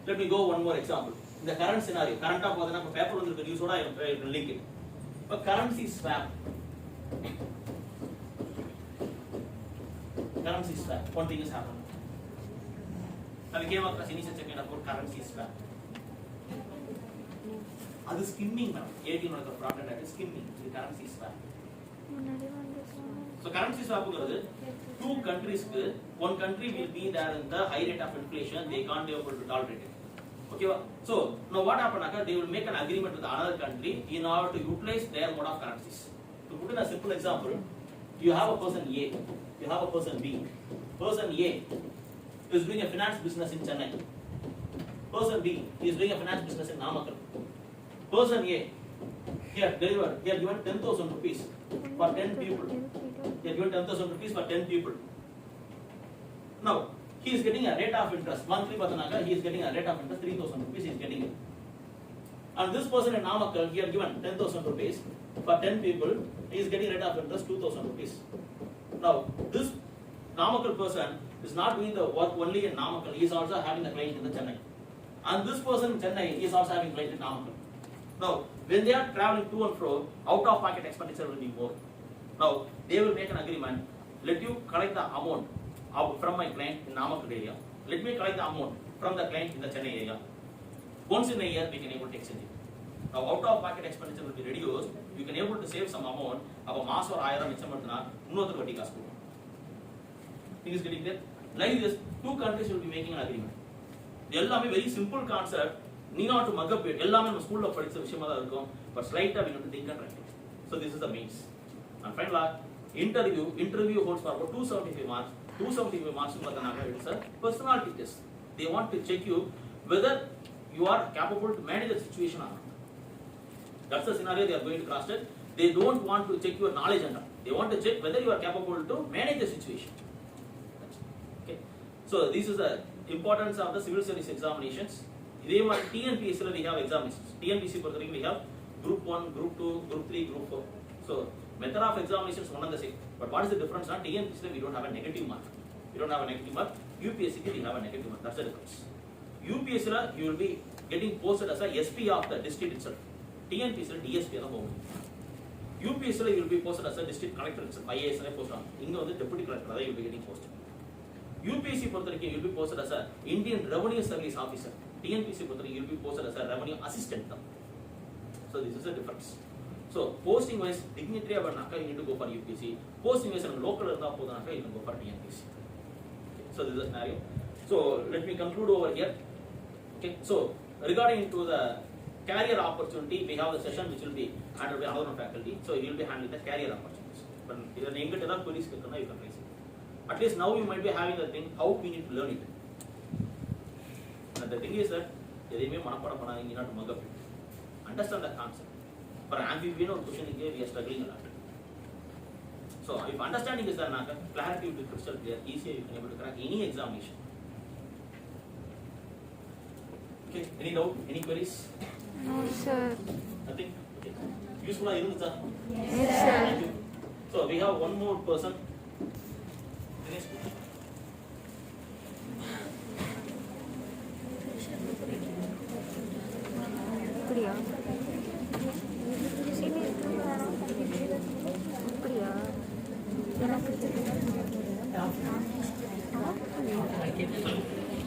S3: Let me go one more example. In the current scenario, current of paper on the use I will link it. A currency swap. Currency swap. One thing is happening. I came across any such a kind of currency swap. That is skimming now. 18 of the product that is skimming. The currency swap. So currency swap is two countries. One country will be there in the high rate of inflation. They can't be able to tolerate it. Okay. So now what happens? They will make an agreement with another country in order to utilize their mode of currencies. To put in a simple example, you have a person A, you have a person B. Person A is doing a finance business in Chennai. Person B is doing a finance business in Namakkal. Person A, here given 10,000 rupees for 10 people. Here given 10,000 rupees for 10 people. Now, he is getting a rate of interest. Monthly Patanaka, he is getting a rate of interest, 3,000 rupees he is getting it. And this person in Namakkal, he has given 10,000 rupees for 10 people, he is getting a rate of interest, 2,000 rupees. Now, this Namakkal person is not doing the work only in Namakkal, he is also having a client in the Chennai. And this person in Chennai is also having a client in Namakkal. Now, when they are traveling to and fro, out of pocket expenditure will be more. Now, they will make an agreement, let you collect the amount from my client in Namakkal area, let me collect the amount from the client in the Chennai area. Once in a year, we can able to exchange it. Now, out of pocket expenditure will be reduced, you can able to save some amount, about mass or ayara michamadana, unother vati kastu. Thing is getting there? Like this, two countries will be making an agreement. They all have a very simple concept, need not to mug up it, all of school of but slight we need to think and write it. So this is the means. And finally, interview holds for about 275 marks. 275 marks is a personality test. They want to check you whether you are capable to manage the situation or not. That's the scenario they are going to cross it.
S2: They don't want to check your knowledge and all. They want to check whether you are capable to manage the situation. Okay. So this is the importance of the civil service examinations. TNPSC we have examinations. TNPSC we have group 1, group 2, group 3, group 4. So method of examinations one and the same. But what is the difference? On TNPSC we don't have a negative mark. We don't have a negative mark. UPSC we have a negative mark. That's the difference. UPSC you will be getting posted as a SP of the district itself. TNPSC DSP of the home. UPSC you will be posted as a district collector itself. IAS post on. Inga deputy collector you will be getting posted. UPSC you will be posted as a Indian Revenue Service Officer. TNPSC you will be posted as a revenue assistant. So this is the difference. So posting wise, dignitary you need to go for UPSC. Posting wise, local you can go for TNPSC. So this is the scenario. So let me conclude over here. Okay. So regarding to the career opportunity, we have the session which will be handled by another faculty. So he will be handling the career opportunities. But if you have queries, you can raise it. At least now you might be having the thing how we need to learn it. And the thing is that you need to mug up it. Understand the concept. For amphibian or question we are struggling a lot. So if understanding is there, clarity will be crystal clear, easier you can able to crack any examination. Okay, any doubt, any queries?
S5: No, sir.
S2: Nothing? Okay. Useful, isn't it?
S5: Yes, sir.
S2: Thank you. So we have one more person. Dinesh.
S5: Clear.